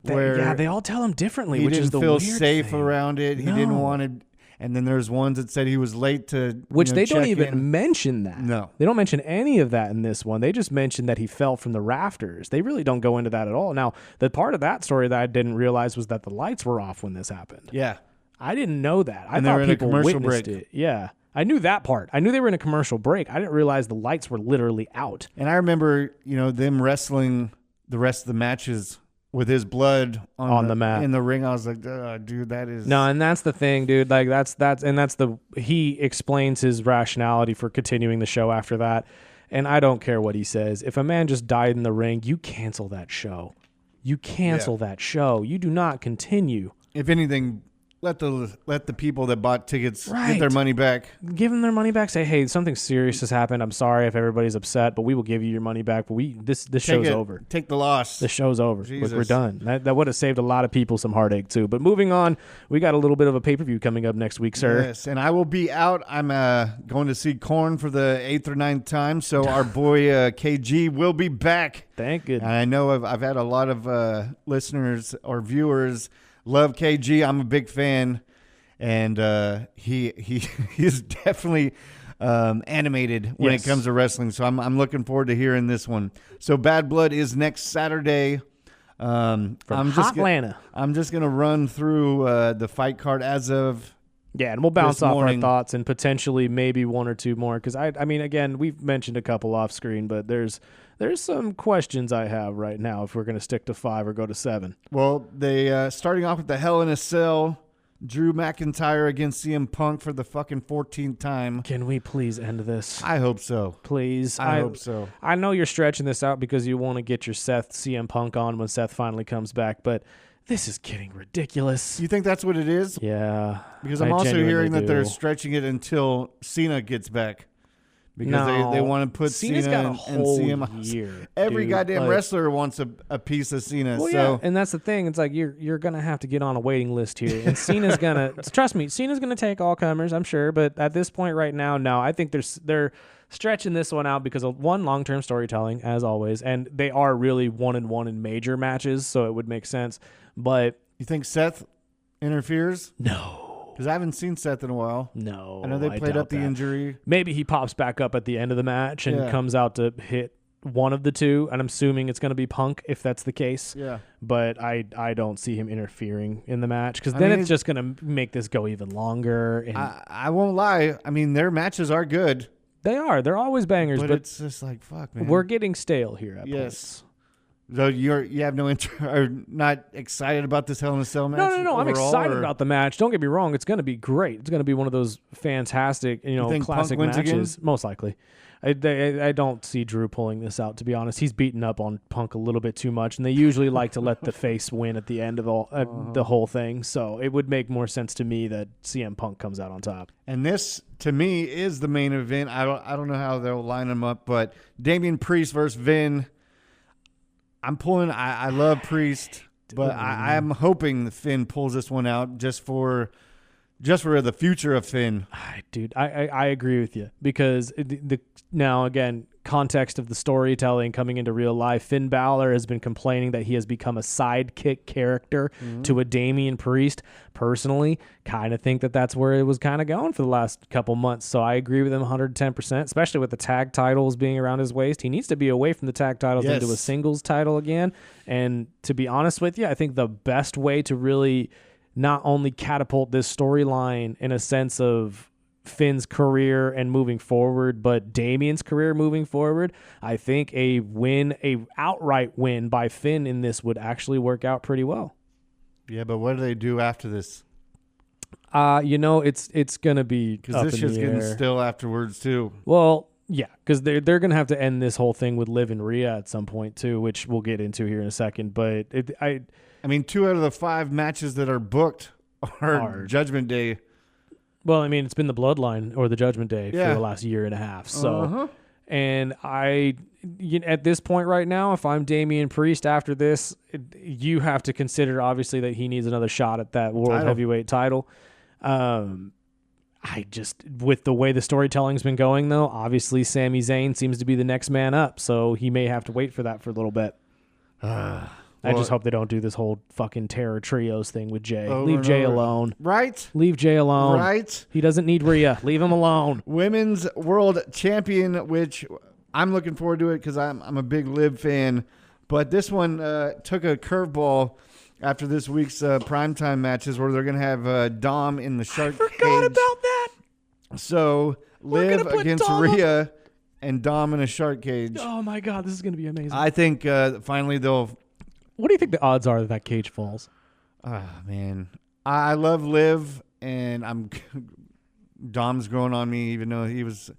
They all tell him differently, which is the weird thing. He didn't feel safe around it. He didn't want to. And then there's ones that said he was late to Which they don't check even in. mention that. No. They don't mention any of that in this one. They just mention that he fell from the rafters. They really don't go into that at all. Now, the part of that story that I didn't realize was that the lights were off when this happened. Yeah. I didn't know that. I And they thought were in a people commercial witnessed break. it. Yeah. I knew that part. I knew they were in a commercial break. I didn't realize the lights were literally out. And I remember, them wrestling the rest of the matches with his blood on the mat in the ring. I was like, dude, that is No, and that's the thing, dude. Like he explains his rationality for continuing the show after that. And I don't care what he says. If a man just died in the ring, you cancel that show. You cancel that show. You do not continue. If anything, let the people that bought tickets Right. get their money back. Give them their money back. Say, hey, something serious has happened. I'm sorry if everybody's upset, but we will give you your money back. But this show's over. Take the loss. The show's over. Jesus. We're done. That would have saved a lot of people some heartache too. But moving on, we got a little bit of a pay-per-view coming up next week, sir. Yes, and I will be out. I'm going to see Korn for the 8th or 9th time, so our boy KG will be back. Thank goodness. And I know I've had a lot of listeners or viewers love KG. I'm a big fan, and he is definitely animated when it comes to wrestling. So I'm looking forward to hearing this one. So Bad Blood is next Saturday. From Atlanta. I'm just gonna run through the fight card as of. Yeah, and we'll bounce off morning. our thoughts and potentially maybe one or two more. Because I mean, again, we've mentioned a couple off screen, but there's some questions I have right now if we're going to stick to 5 or go to 7. Well, they starting off with the Hell in a Cell, Drew McIntyre against CM Punk for the fucking 14th time. Can we please end this? I hope so. Please. I hope so. I know you're stretching this out because you want to get your CM Punk on when Seth finally comes back, but this is getting ridiculous. You think that's what it is? Yeah. Because I'm also hearing that they're stretching it until Cena gets back. Because they want to put Cena's Cena got a and whole CM. year. Every dude. goddamn wrestler wants a piece of Cena. Well, so yeah, and that's the thing. It's like you're gonna have to get on a waiting list here, and Cena's gonna trust me. Cena's gonna take all comers, I'm sure. But at this point right now, no, I think they're stretching this one out because of one, long-term storytelling as always, and they are really 1-1 in major matches, so it would make sense. But you think Seth interferes? no. Because I haven't seen Seth in a while. No, I know they played up the injury. Maybe he pops back up at the end of the match and comes out to hit one of the two, and I'm assuming it's going to be Punk if that's the case. Yeah. But I don't see him interfering in the match because then it's just going to make this go even longer. And I won't lie. I mean, their matches are good. they are. They're always bangers, but it's just like, fuck, man. we're getting stale here at points. So you have no or not excited about this Hell in a Cell match? No. I'm excited about the match. Don't get me wrong. It's going to be great. It's going to be one of those fantastic, think classic Punk wins matches. again? Most likely. I don't see Drew pulling this out, to be honest. He's beaten up on Punk a little bit too much, and they usually like to let the face win at the end of the whole thing. So it would make more sense to me that CM Punk comes out on top. And this, to me, is the main event. I don't know how they'll line them up, but Damian Priest versus Vin. I'm pulling. I love Priest, but I'm hoping Finn pulls this one out just for the future of Finn. Dude, I agree with you because now again, context of the storytelling coming into real life, Finn Balor has been complaining that he has become a sidekick character to a Damian Priest. Personally, kind of think that that's where it was kind of going for the last couple months. So I agree with him 110%, especially with the tag titles being around his waist. He needs to be away from the tag titles into a singles title again. And to be honest with you, I think the best way to really not only catapult this storyline in a sense of Finn's career and moving forward, but Damien's career moving forward, I think a outright win by Finn in this would actually work out pretty well. Yeah, but what do they do after this? It's gonna be because this shit's getting still afterwards too. Well, yeah, because they're gonna have to end this whole thing with Liv and Rhea at some point too, which we'll get into here in a second. But I mean, 2 out of the 5 matches that are booked are Judgment Day. Well, I mean, it's been the Bloodline or the Judgment Day for the last year and a half. So, and at this point right now, if I'm Damian Priest after this, you have to consider obviously that he needs another shot at that World Heavyweight title. With the way the storytelling's been going, though, obviously Sami Zayn seems to be the next man up, so he may have to wait for that for a little bit. I just hope they don't do this whole fucking Terror Trios thing with Jay. Leave Jay alone. Right? Leave Jay alone. Right? He doesn't need Rhea. Leave him alone. Women's World Champion, which I'm looking forward to it because I'm a big Liv fan. But this one took a curveball after this week's primetime matches where they're going to have Dom in the shark cage. I forgot about that. So Liv against Rhea and Dom in a shark cage. Oh, my God. This is going to be amazing. I think finally they'll... What do you think the odds are that cage falls? Man. I love Liv, and Dom's growing on me, even though he was...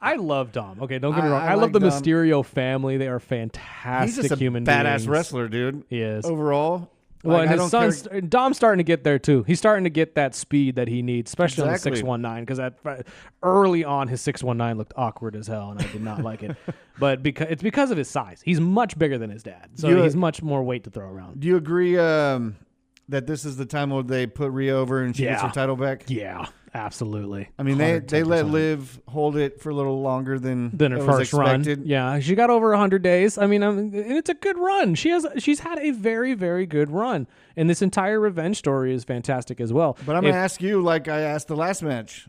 I love Dom. Okay, don't get me wrong. I love the Dom. Mysterio family. They are fantastic He's just human badass beings. Wrestler, dude. He is. Overall. Well, and his son's Dom's starting to get there too. He's starting to get that speed that he needs, especially on the 619. Because early on, his 619 looked awkward as hell, and I did not like it. But it's because of his size. He's much bigger than his dad, so he's much more weight to throw around. Do you agree that this is the time where they put Rhea over and she gets her title back? Yeah, absolutely. I mean, they let Liv hold it for a little longer than her first run. Yeah, she got over 100 days. I mean, and it's a good run. She's had a very, very good run, and this entire revenge story is fantastic as well. But I'm going to ask you, like I asked the last match,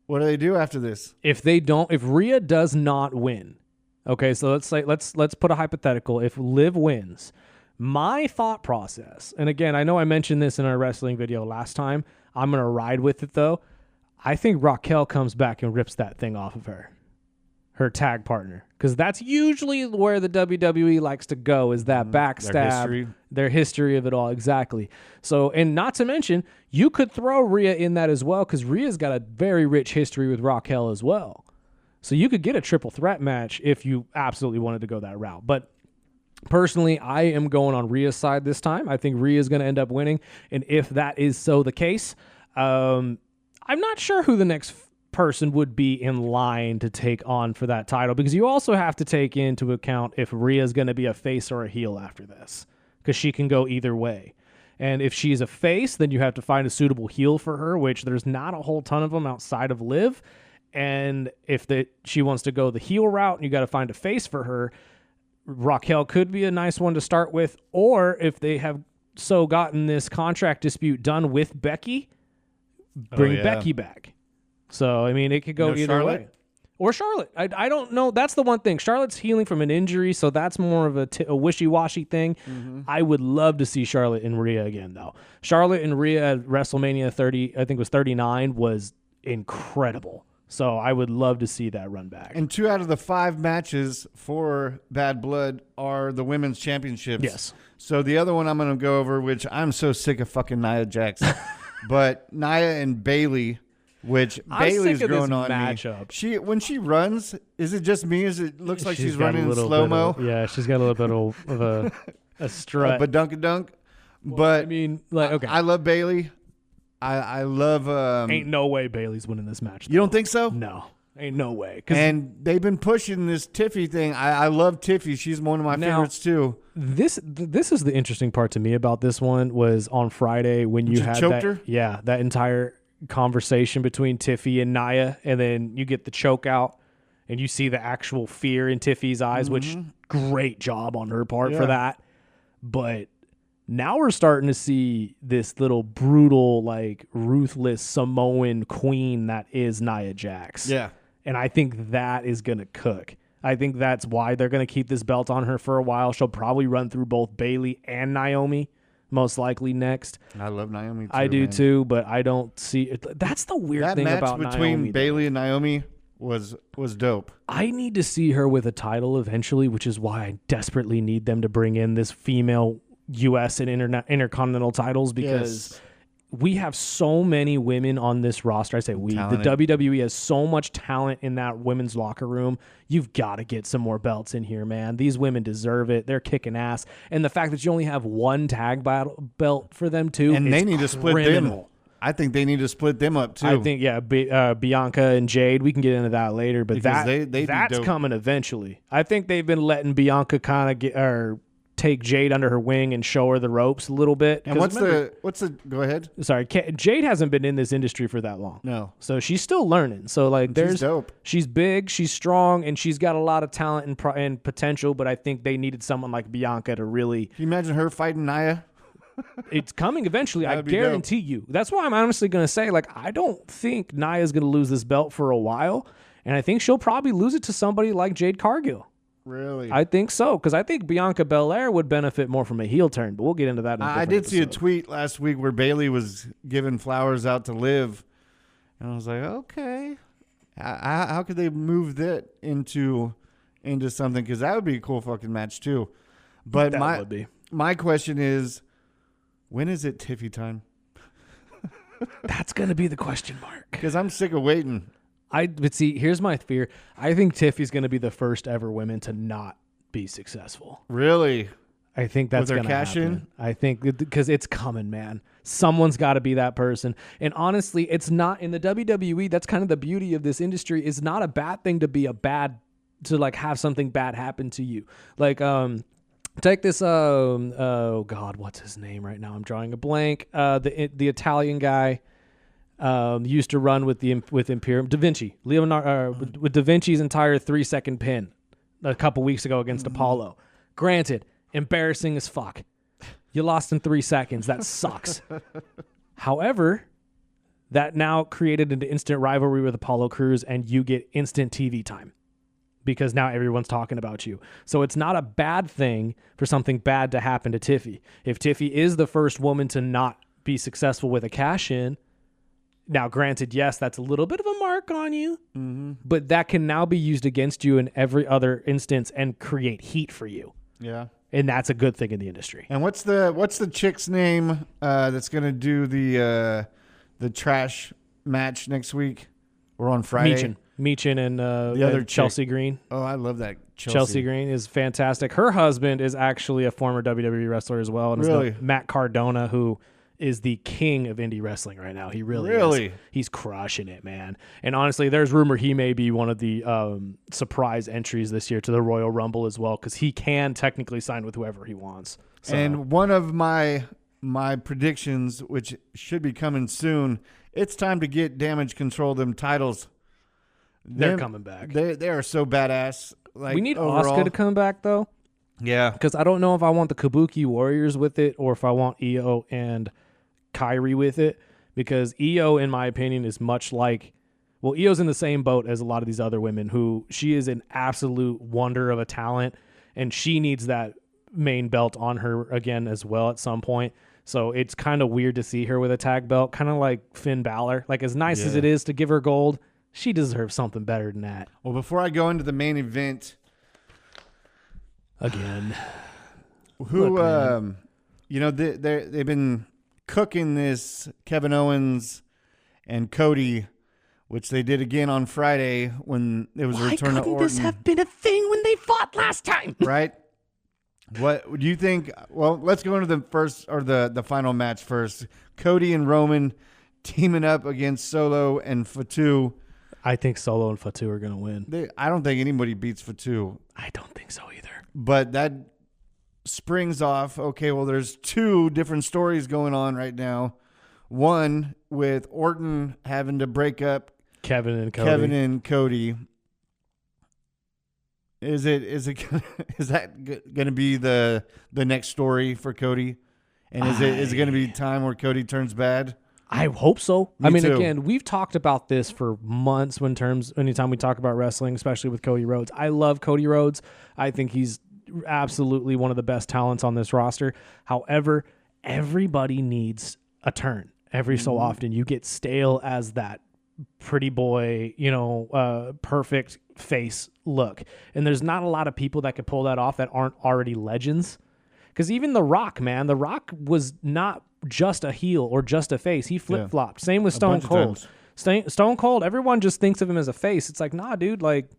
what do they do after this? If Rhea does not win, okay, so let's put a hypothetical. If Liv wins, my thought process, and again, I know I mentioned this in our wrestling video last time. I'm going to ride with it though. I think Raquel comes back and rips that thing off of her tag partner, because that's usually where the WWE likes to go, is that backstab, their history of it all. Exactly. So, and not to mention, you could throw Rhea in that as well, because Rhea's got a very rich history with Raquel as well. So you could get a triple threat match if you absolutely wanted to go that route. But personally, I am going on Rhea's side this time. I think Rhea is going to end up winning, and if that is so the case, I'm not sure who the next person would be in line to take on for that title, because you also have to take into account if Rhea's going to be a face or a heel after this, because she can go either way. And if she's a face, then you have to find a suitable heel for her, which there's not a whole ton of them outside of Liv. And if she wants to go the heel route and you got to find a face for her, Raquel could be a nice one to start with. Or if they have gotten this contract dispute done with Becky, bring Becky back. So, I mean, it could go either way. Or Charlotte. I don't know. That's the one thing. Charlotte's healing from an injury, so that's more of a wishy-washy thing. Mm-hmm. I would love to see Charlotte and Rhea again, though. Charlotte and Rhea at WrestleMania 30, I think it was 39, was incredible. So I would love to see that run back. And 2 out of the 5 matches for Bad Blood are the women's championships. Yes. So the other one I'm going to go over, which I'm so sick of fucking Nia Jax, but Nia and Bayley, which Bayley's growing on matchup. Me. When she runs, is it just me? Is it looks like she's running in slow-mo? Yeah, she's got a little bit of a strut. But dunk. Well, but I mean, like, okay. I love Bayley. I love... ain't no way Bayley's winning this match. You don't think so? No. Ain't no way. And they've been pushing this Tiffy thing. I love Tiffy. She's one of my favorites too. This is the interesting part to me about this one was on Friday when you had that entire conversation between Tiffy and Nia, and then you get the choke out and you see the actual fear in Tiffy's eyes, which great job on her part for that. But now we're starting to see this little brutal, like ruthless Samoan queen that is Nia Jax. Yeah. And I think that is going to cook. I think that's why they're going to keep this belt on her for a while. She'll probably run through both Bayley and Naomi. most likely next. I love Naomi too. I do man. too, but I don't see it. That's the weird That thing match about between Naomi. Bailey and Naomi was dope. I need to see her with a title eventually, which is why I desperately need them to bring in this female U.S. and intercontinental titles, because we have so many women on this roster. I say we. Talented. The WWE has so much talent in that women's locker room. You've got to get some more belts in here, man. These women deserve it. They're kicking ass. And the fact that you only have one tag belt for them, too, And they need to split them. I think they need to split them up, too. I think, Bianca and Jade, we can get into that later, but Because that's dope. coming eventually. I think they've been letting Bianca kind of take Jade under her wing and show her the ropes a little bit. And what's the go ahead? Sorry, Jade hasn't been in this industry for that long. No. So she's still learning. So like She's dope. She's big, she's strong, and she's got a lot of talent and potential, but I think they needed someone like Bianca to really... Can you imagine her fighting Nia? It's coming eventually, I That'd be dope. guarantee you. That's why I'm honestly going to say, like, I don't think Nia's going to lose this belt for a while, and I think she'll probably lose it to somebody like Jade Cargill. Really? I think so, because I think Bianca Belair would benefit more from a heel turn, but we'll get into that in a I different did see a episode. tweet last week where Bailey was giving flowers out to Liv, and I was like, okay, how could they move that into something? Because that would be a cool fucking match too. But That would be. my question is, when is it Tiffy time? That's going to be the question mark. Because I'm sick of waiting. But see, here's my fear. I think Tiffy's going to be the first ever woman to not be successful. Really? I think that's With her going to cash happen. in? I think because it's coming, man. Someone's got to be that person. And honestly, it's not in the WWE. That's kind of the beauty of this industry. It's not a bad thing to like have something bad happen to you. Like, take this. Oh God, what's his name right now? I'm drawing a blank. The Italian guy. Used to run with Imperium. Da Vinci. With Da Vinci's entire 3-second pin a couple weeks ago against Apollo. Granted, embarrassing as fuck. You lost in 3 seconds. That sucks. However, that now created an instant rivalry with Apollo Crews, and you get instant TV time because now everyone's talking about you. So it's not a bad thing for something bad to happen to Tiffy. If Tiffy is the first woman to not be successful with a cash-in, now, granted, yes, that's a little bit of a mark on you, but that can now be used against you in every other instance and create heat for you. Yeah. And that's a good thing in the industry. And what's the chick's name that's gonna do the trash match next week? We're on Friday. Meechin and The other Chelsea chick. Green. Oh, I love that Chelsea Green is fantastic. Her husband is actually a former WWE wrestler as well. And Really? is Matt Cardona, who is the king of indie wrestling right now. He really is. He's crushing it, man. And honestly, there's rumor he may be one of the surprise entries this year to the Royal Rumble as well, because he can technically sign with whoever he wants. So, And one of my predictions, which should be coming soon, it's time to get Damage Control them titles. they're coming back. They are so badass. Like, We need overall. Asuka to come back, though, Yeah. because I don't know if I want the Kabuki Warriors with it or if I want Io and Kyrie with it, because Io, in my opinion, is much like, well, Io's in the same boat as a lot of these other women who she is an absolute wonder of a talent, and she needs that main belt on her again as well at some point. So it's kind of weird to see her with a tag belt, kind of like Finn Balor. Like, as nice as it is to give her gold, she deserves something better than that. Well, before I go into the main event, Again. who, Look, man. they've been cooking this Kevin Owens and Cody, which they did again on Friday when it was a return to Orton. been a thing when they fought last time? Right? What do you think? Well, let's go into the first or the final match first. Cody and Roman teaming up against Solo and Fatu. I think Solo and Fatu are going to win. I don't think anybody beats Fatu, I don't think so either. but that springs off. Okay, well, there's two different stories going on right now. One with Orton having to break up Kevin and Cody. Is that going to be the next story for Cody? And is it going to be time where Cody turns bad? I hope so. Me I mean, too. again, we've talked about this for months anytime we talk about wrestling, especially with Cody Rhodes. I love Cody Rhodes. I think he's absolutely one of the best talents on this roster. However, everybody needs a turn. Every so often you get stale as that pretty boy, perfect face look. And there's not a lot of people that can pull that off that aren't already legends. Because even The Rock, man, The Rock was not just a heel or just a face. He flip-flopped. Same with Stone Cold. Stone Cold, everyone just thinks of him as a face. It's like, nah, dude, like,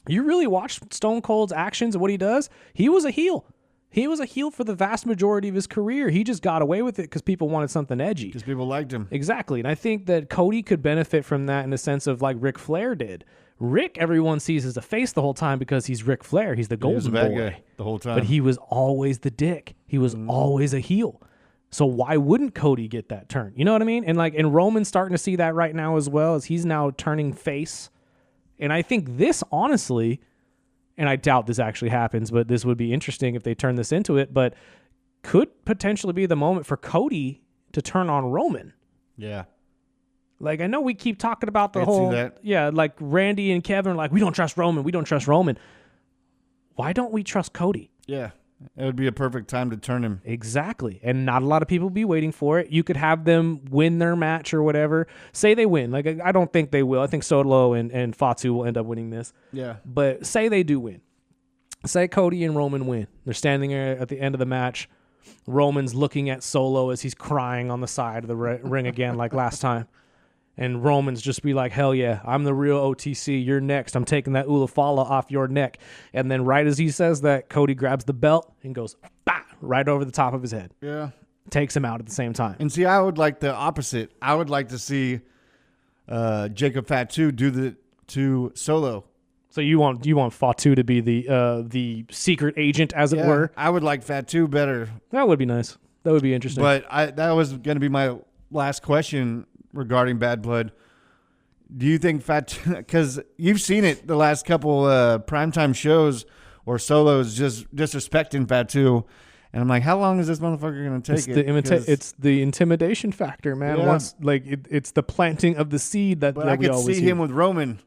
you really watch Stone Cold's actions and what he does? He was a heel. He was a heel for the vast majority of his career. He just got away with it because people wanted something edgy. Because people liked him. Exactly. And I think that Cody could benefit from that in the sense of like Ric Flair did. Rick, everyone sees as a face the whole time because he's Ric Flair. He's the golden boy. Guy the whole time. But he was always the dick. He was always a heel. So why wouldn't Cody get that turn? You know what I mean? And Roman's starting to see that right now as well, as he's now turning face. And I think this, honestly, and I doubt this actually happens, but this would be interesting if they turn this into it, but could potentially be the moment for Cody to turn on Roman. Yeah. Like, I know we keep talking about the I whole... see that. Yeah, like Randy and Kevin are like, we don't trust Roman. We don't trust Roman. Why don't we trust Cody? Yeah. It would be a perfect time to turn him. Exactly. And not a lot of people be waiting for it. You could have them win their match or whatever. Say they win. Like, I don't think they will. I think Solo and Fatu will end up winning this. Yeah. But say they do win. Say Cody and Roman win. They're standing there at the end of the match. Roman's looking at Solo as he's crying on the side of the ring again like last time. And Roman's just be like, hell yeah, I'm the real OTC. You're next. I'm taking that Ulafala off your neck. And then right as he says that, Cody grabs the belt and goes, bah, right over the top of his head. Yeah. Takes him out at the same time. And see, I would like the opposite. I would like to see Jacob Fatu do to Solo. So you want Fatu to be the secret agent, as it were? I would like Fatu better. That would be nice. That would be interesting. But that was going to be my last question regarding Bad Blood. Do you think Fatu, because you've seen it the last couple primetime shows where Solo's just disrespecting Fatu, and I'm like, how long is this motherfucker going to take It's the intimidation factor, man. Yeah. Once it's the planting of the seed that, But that I we could always see hear. him with Roman.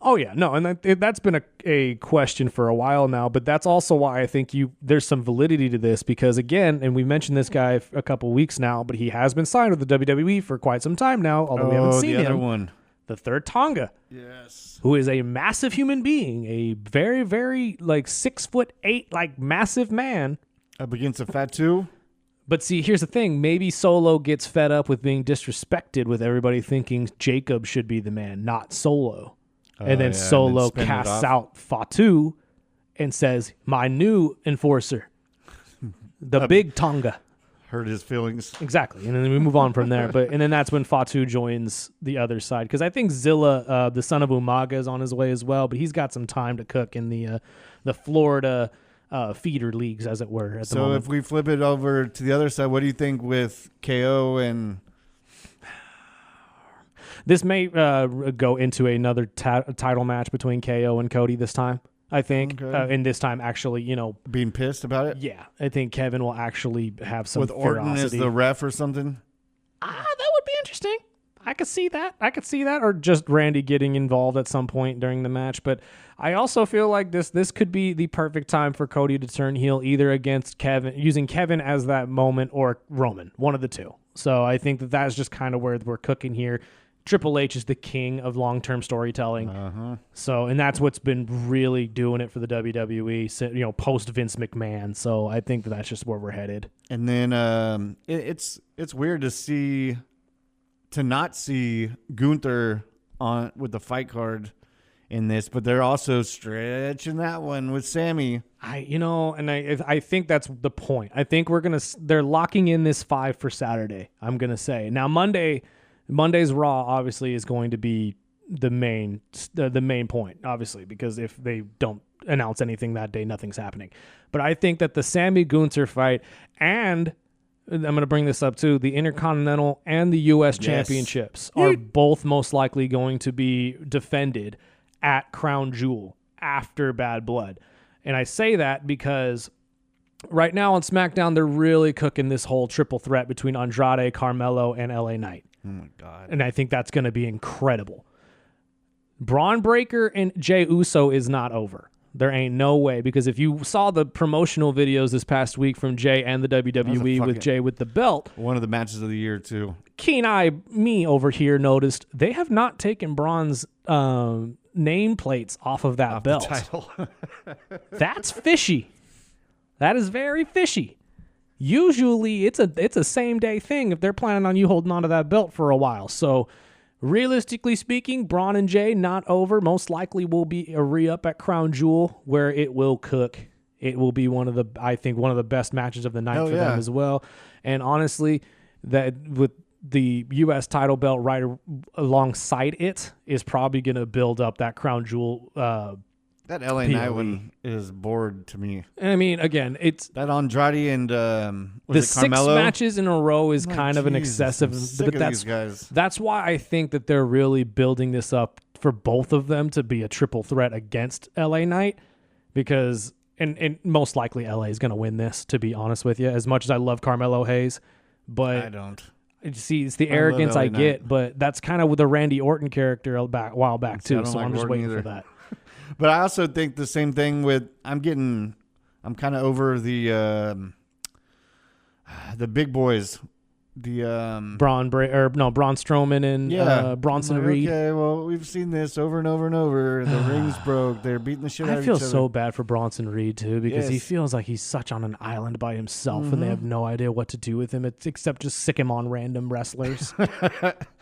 Oh yeah, no, and that's been a question for a while now, but that's also why I think there's some validity to this because again, and we mentioned this guy a couple weeks now, but he has been signed with the WWE for quite some time now, although we haven't seen the other him. one. The third Tonga. Yes. Who is a massive human being, a very, very 6'8", massive man. Up against a Fatu. But see, here's the thing. Maybe Solo gets fed up with being disrespected with everybody thinking Jacob should be the man, not Solo. And then Solo casts out Fatu and says, my new enforcer, the big Tonga. Hurt his feelings. Exactly. And then we move on from there. And then that's when Fatu joins the other side. Because I think Zilla, the son of Umaga, is on his way as well. But he's got some time to cook in the Florida feeder leagues, as it were, at the moment. So if we flip it over to the other side, what do you think with KO and... This may go into another title match between KO and Cody this time, I think. Okay. And this time, actually, being pissed about it? Yeah, I think Kevin will actually have some with Orton ferocity. as the ref or something? That would be interesting. I could see that. Or just Randy getting involved at some point during the match. But I also feel like this could be the perfect time for Cody to turn heel, either against Kevin, using Kevin as that moment, or Roman, one of the two. So I think that's just kind of where we're cooking here. Triple H is the king of long-term storytelling. So, and that's what's been really doing it for the WWE, post Vince McMahon. So I think that's just where we're headed. And then it's weird to not see Gunther on with the fight card in this, but they're also stretching that one with Sammy. I think that's the point. I think they're locking in this 5 for Saturday. I'm gonna say now Monday's Raw obviously is going to be the main point, obviously, because if they don't announce anything that day, nothing's happening. But I think that the Sammy Gunther fight, and I'm going to bring this up too, the Intercontinental and the U.S. Championships are both most likely going to be defended at Crown Jewel after Bad Blood. And I say that because right now on SmackDown, they're really cooking this whole triple threat between Andrade, Carmelo, and LA Knight. Oh my God. And I think that's going to be incredible. Braun Breaker and Jey Uso is not over. There ain't no way, because if you saw the promotional videos this past week from Jay and the WWE with Jay with the belt, one of the matches of the year too. Keen eye me over here noticed they have not taken Braun's nameplates off of that belt. The title. That's fishy. That is very fishy. Usually it's a same day thing if they're planning on you holding onto that belt for a while. So realistically speaking, Braun and Jay not over. Most likely will be a re-up at Crown Jewel where it will cook. It will be one of the best matches of the night for them as well. And honestly, that with the U.S. title belt right alongside it is probably going to build up that Crown Jewel. That LA Knight one is bored to me. I mean, again, it's that Andrade and the Carmelo? 6 matches in a row is kind of an excessive. But these guys. That's why I think that they're really building this up for both of them to be a triple threat against LA Knight, because and most likely LA is going to win this. To be honest with you, as much as I love Carmelo Hayes, but I don't. See, it's the arrogance I get, but that's kind of with the Randy Orton character a while back too. So I'm just waiting for that. But I also think the same thing with I'm kind of over the big boys, the Braun Strowman and Bronson Reed. Okay, well we've seen this over and over and over. The rings broke. They're beating the shit out of each other. I feel so bad for Bronson Reed too, because he feels like he's such on an island by himself, and they have no idea what to do with him except just sick him on random wrestlers.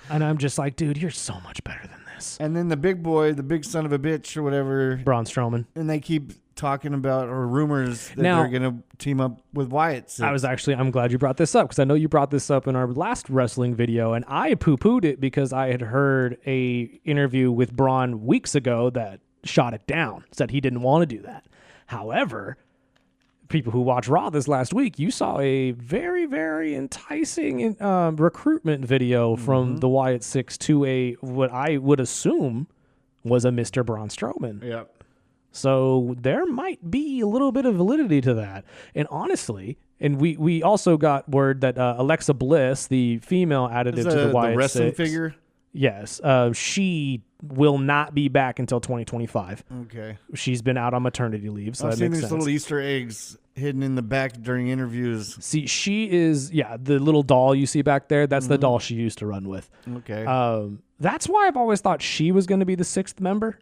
And I'm just like, dude, you're so much better than this. And then the big boy, the big son of a bitch or whatever, Braun Strowman, and they keep talking about or rumors that they're going to team up with Wyatt. So. I'm glad you brought this up, because I know you brought this up in our last wrestling video, and I poo-pooed it because I had heard a interview with Braun weeks ago that shot it down, said he didn't want to do that. However, people who watched Raw this last week, you saw a very, very enticing recruitment video from the Wyatt Six to what I would assume was a Mr. Braun Strowman. Yep. So there might be a little bit of validity to that. And honestly, and we also got word that Alexa Bliss, the female additive to the Wyatt wrestling Six, figure? Yes. She will not be back until 2025. Okay. She's been out on maternity leave, so I've that seen makes these sense. little Easter eggs hidden in the back during interviews. See, she is, the little doll you see back there, that's the doll she used to run with. Okay. That's why I've always thought she was going to be the 6th member,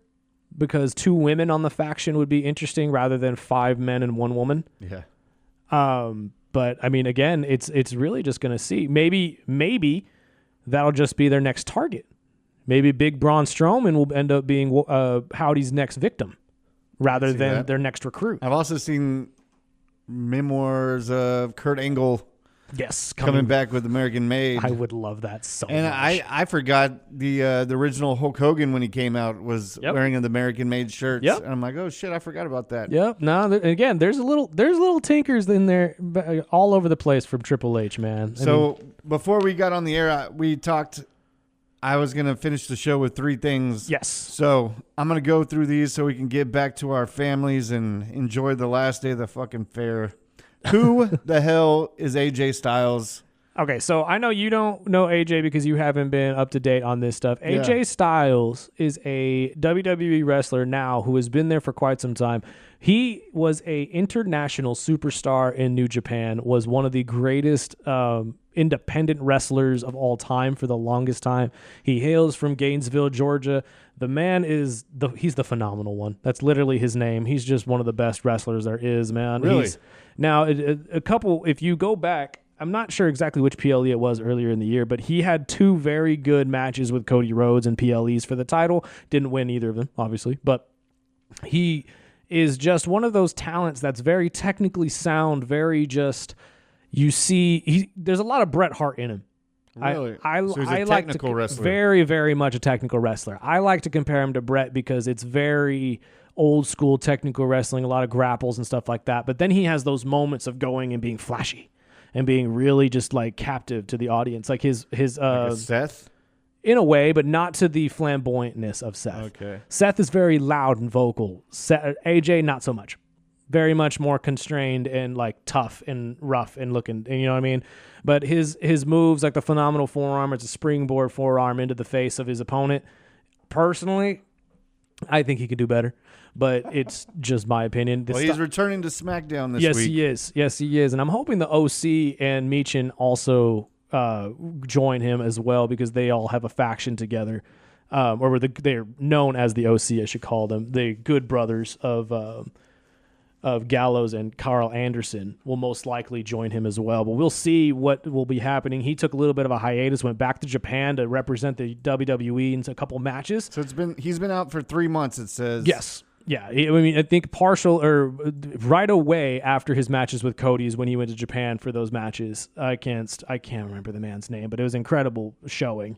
because 2 women on the faction would be interesting rather than 5 men and 1 woman. Yeah. But I mean, again, it's really just going to see. Maybe that'll just be their next target. Maybe Big Braun Strowman will end up being Howdy's next victim rather than their next recruit. I've also seen memoirs of Kurt Angle coming back with American Made. I would love that so and much. I forgot the original Hulk Hogan when he came out was wearing an American Made shirt. Yep. And I'm like, oh shit, I forgot about that. Yep. No, again, there's little tinkers in there all over the place from Triple H, man. So before we got on the air, we talked. I was going to finish the show with 3 things. Yes. So I'm going to go through these so we can get back to our families and enjoy the last day of the fucking fair. Who the hell is AJ Styles? Okay, so I know you don't know AJ because you haven't been up to date on this stuff. AJ Styles is a WWE wrestler now who has been there for quite some time. He was a international superstar in New Japan, was one of the greatest independent wrestlers of all time for the longest time. He hails from Gainesville, Georgia. The man he's the phenomenal one. That's literally his name. He's just one of the best wrestlers there is, man. Really? Now, if you go back, I'm not sure exactly which PLE it was earlier in the year, but he had 2 very good matches with Cody Rhodes and PLEs for the title. Didn't win either of them, obviously, but he is just one of those talents that's very technically sound, very just, you see, there's a lot of Bret Hart in him. Really? I So he's a like technical wrestler. Very, very much a technical wrestler. I like to compare him to Bret because it's very old school technical wrestling, a lot of grapples and stuff like that. But then he has those moments of going and being flashy and being really just like captive to the audience. Like his Like a Seth? in a way, but not to the flamboyantness of Seth. Okay. Seth is very loud and vocal. AJ, not so much. Very much more constrained and like tough and rough and looking, and you know what I mean? But his moves, like the phenomenal forearm, it's a springboard forearm into the face of his opponent. Personally, I think he could do better, but it's just my opinion. Well, he's returning to SmackDown this yes, week. he is. Yes, he is. And I'm hoping the OC and Michin also join him as well, because they all have a faction together. They're known as the OC, I should call them. The Good Brothers of Gallows and Carl Anderson will most likely join him as well. But we'll see what will be happening. He took a little bit of a hiatus, went back to Japan to represent the WWE in a couple matches. So he's been out for 3 months, it says. Yes. Yeah. I mean, I think right away after his matches with Cody's when he went to Japan for those matches. I can't remember the man's name, but it was an incredible showing.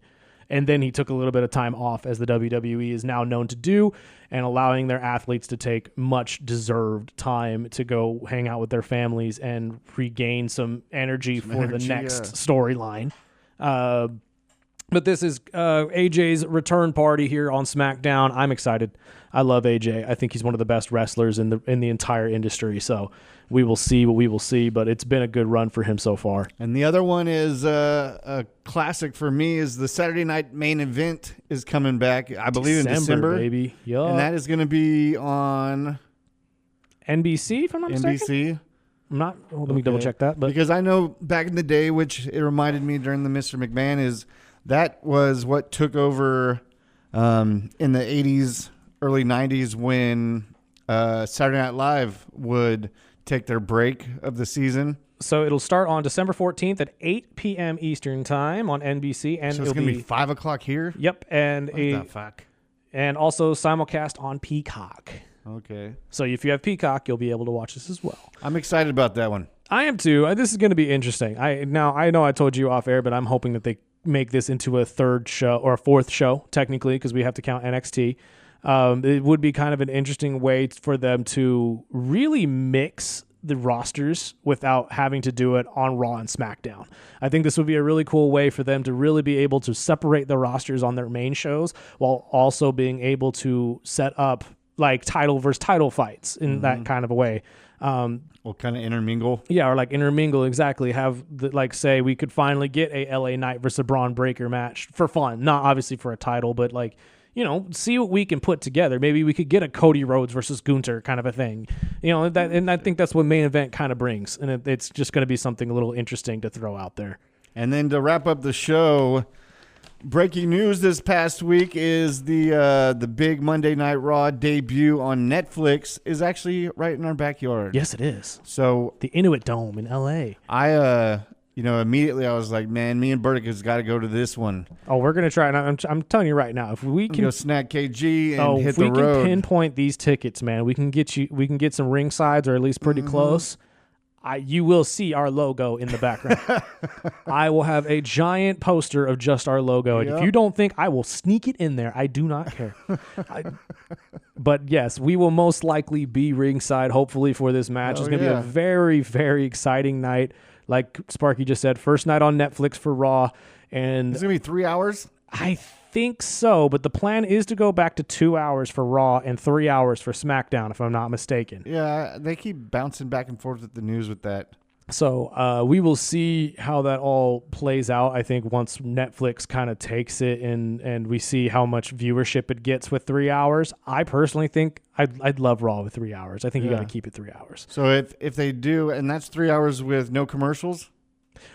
And then he took a little bit of time off, as the WWE is now known to do, and allowing their athletes to take much deserved time to go hang out with their families and regain some energy for the next storyline. But this is AJ's return party here on SmackDown. I'm excited. I love AJ. I think he's one of the best wrestlers in the entire industry. So we will see what we will see, but it's been a good run for him so far. And the other one is a classic for me is the Saturday Night Main Event is coming back, I believe, in December. Baby. Yep. And that is going to be on NBC, if I'm not mistaken. NBC. Let me double check that. But because I know back in the day, which it reminded me during the Mr. McMahon, is that was what took over in the 80s, early 90s, when Saturday Night Live would take their break of the season. So it'll start on December 14th at 8 p.m. Eastern time on NBC, and so it's going to be 5 o'clock here. Yep, and what the fuck? And also simulcast on Peacock. Okay. So if you have Peacock, you'll be able to watch this as well. I'm excited about that one. I am too. This is going to be interesting. I know I told you off air, but I'm hoping that they make this into a third show or a fourth show, technically, because we have to count NXT. It would be kind of an interesting way for them to really mix the rosters without having to do it on Raw and SmackDown. I think this would be a really cool way for them to really be able to separate the rosters on their main shows while also being able to set up like title versus title fights in that kind of a way. Well, kind of intermingle. Yeah, or like intermingle, exactly. Have say we could finally get a LA Knight versus a Braun Breaker match for fun, not obviously for a title, but like, see what we can put together. Maybe we could get a Cody Rhodes versus Gunther kind of a thing, and I think that's what main event kind of brings, and it's just going to be something a little interesting to throw out there. And then to wrap up the show, breaking news this past week is the big Monday Night Raw debut on Netflix is actually right in our backyard. Yes, it is. So the Inuit Dome in LA. Immediately I was like, man, me and Burdick has got to go to this one. Oh, we're gonna try. And I'm telling you right now, if we can go snag KG and hit the road. If we can pinpoint these tickets, man, we can get some ring sides or at least pretty close. You will see our logo in the background. I will have a giant poster of just our logo. And if you don't think, I will sneak it in there. I do not care. But yes, we will most likely be ringside, hopefully, for this match. It's going to be a very, very exciting night. Like Sparky just said, first night on Netflix for Raw. And it's going to be 3 hours? I think so, but the plan is to go back to 2 hours for Raw and 3 hours for SmackDown, if I'm not mistaken. Yeah, they keep bouncing back and forth with the news with that. So we will see how that all plays out. I think once Netflix kind of takes it and we see how much viewership it gets with 3 hours. I personally think I'd love Raw with 3 hours. I think you got to keep it 3 hours. So if they do, and that's 3 hours with no commercials.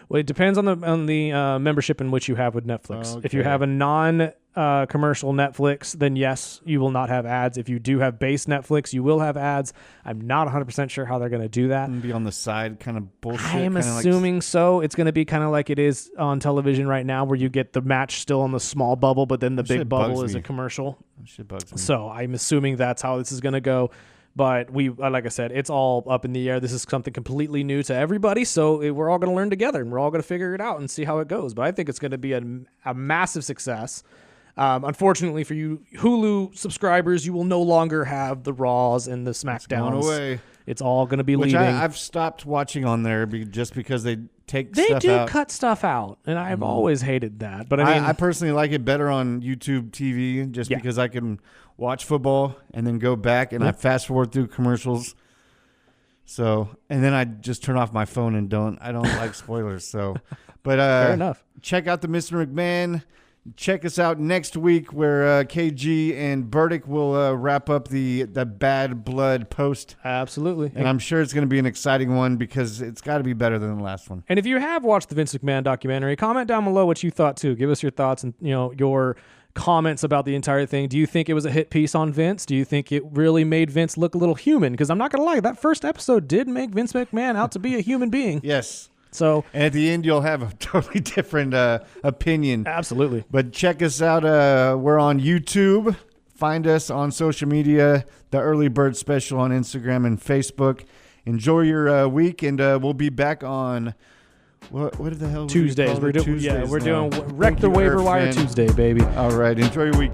Well, it depends on the membership in which you have with Netflix. Okay. If you have a non-commercial Netflix, then yes, you will not have ads. If you do have base Netflix, you will have ads. I'm not 100% sure how they're going to do that. And be on the side kind of bullshit. I am assuming so. It's going to be kind of like it is on television right now where you get the match still on the small bubble, but then the big bubble is a commercial. That shit bugs me. So I'm assuming that's how this is going to go. But like I said, it's all up in the air. This is something completely new to everybody, so we're all going to learn together, and we're all going to figure it out and see how it goes. But I think it's going to be a massive success. Unfortunately for you Hulu subscribers, you will no longer have the Raws and the SmackDowns. It's going away. It's all going to be leaving. I've stopped watching on there just because they take stuff out. They do cut stuff out, and I've always hated that. But I mean, I personally like it better on YouTube TV just because I can watch football and then go back and I fast forward through commercials. So, and then I just turn off my phone and I don't like spoilers. So, but fair enough. Check out the Mr. McMahon. Check us out next week where KG and Burdick will wrap up the Bad Blood post. Absolutely. And I'm sure it's going to be an exciting one because it's got to be better than the last one. And if you have watched the Vince McMahon documentary, comment down below what you thought too. Give us your thoughts and your comments about the entire thing. Do you think it was a hit piece on Vince? Do you think it really made Vince look a little human? Because I'm not going to lie, that first episode did make Vince McMahon out to be a human being. Yes. So, and at the end, you'll have a totally different opinion. Absolutely. But check us out. We're on YouTube. Find us on social media, the Early Bird Special on Instagram and Facebook. Enjoy your week, and we'll be back on... What the hell? Tuesdays. We're doing Tuesdays Wreck the Waiver Wire Tuesday, baby. All right. Enjoy your week.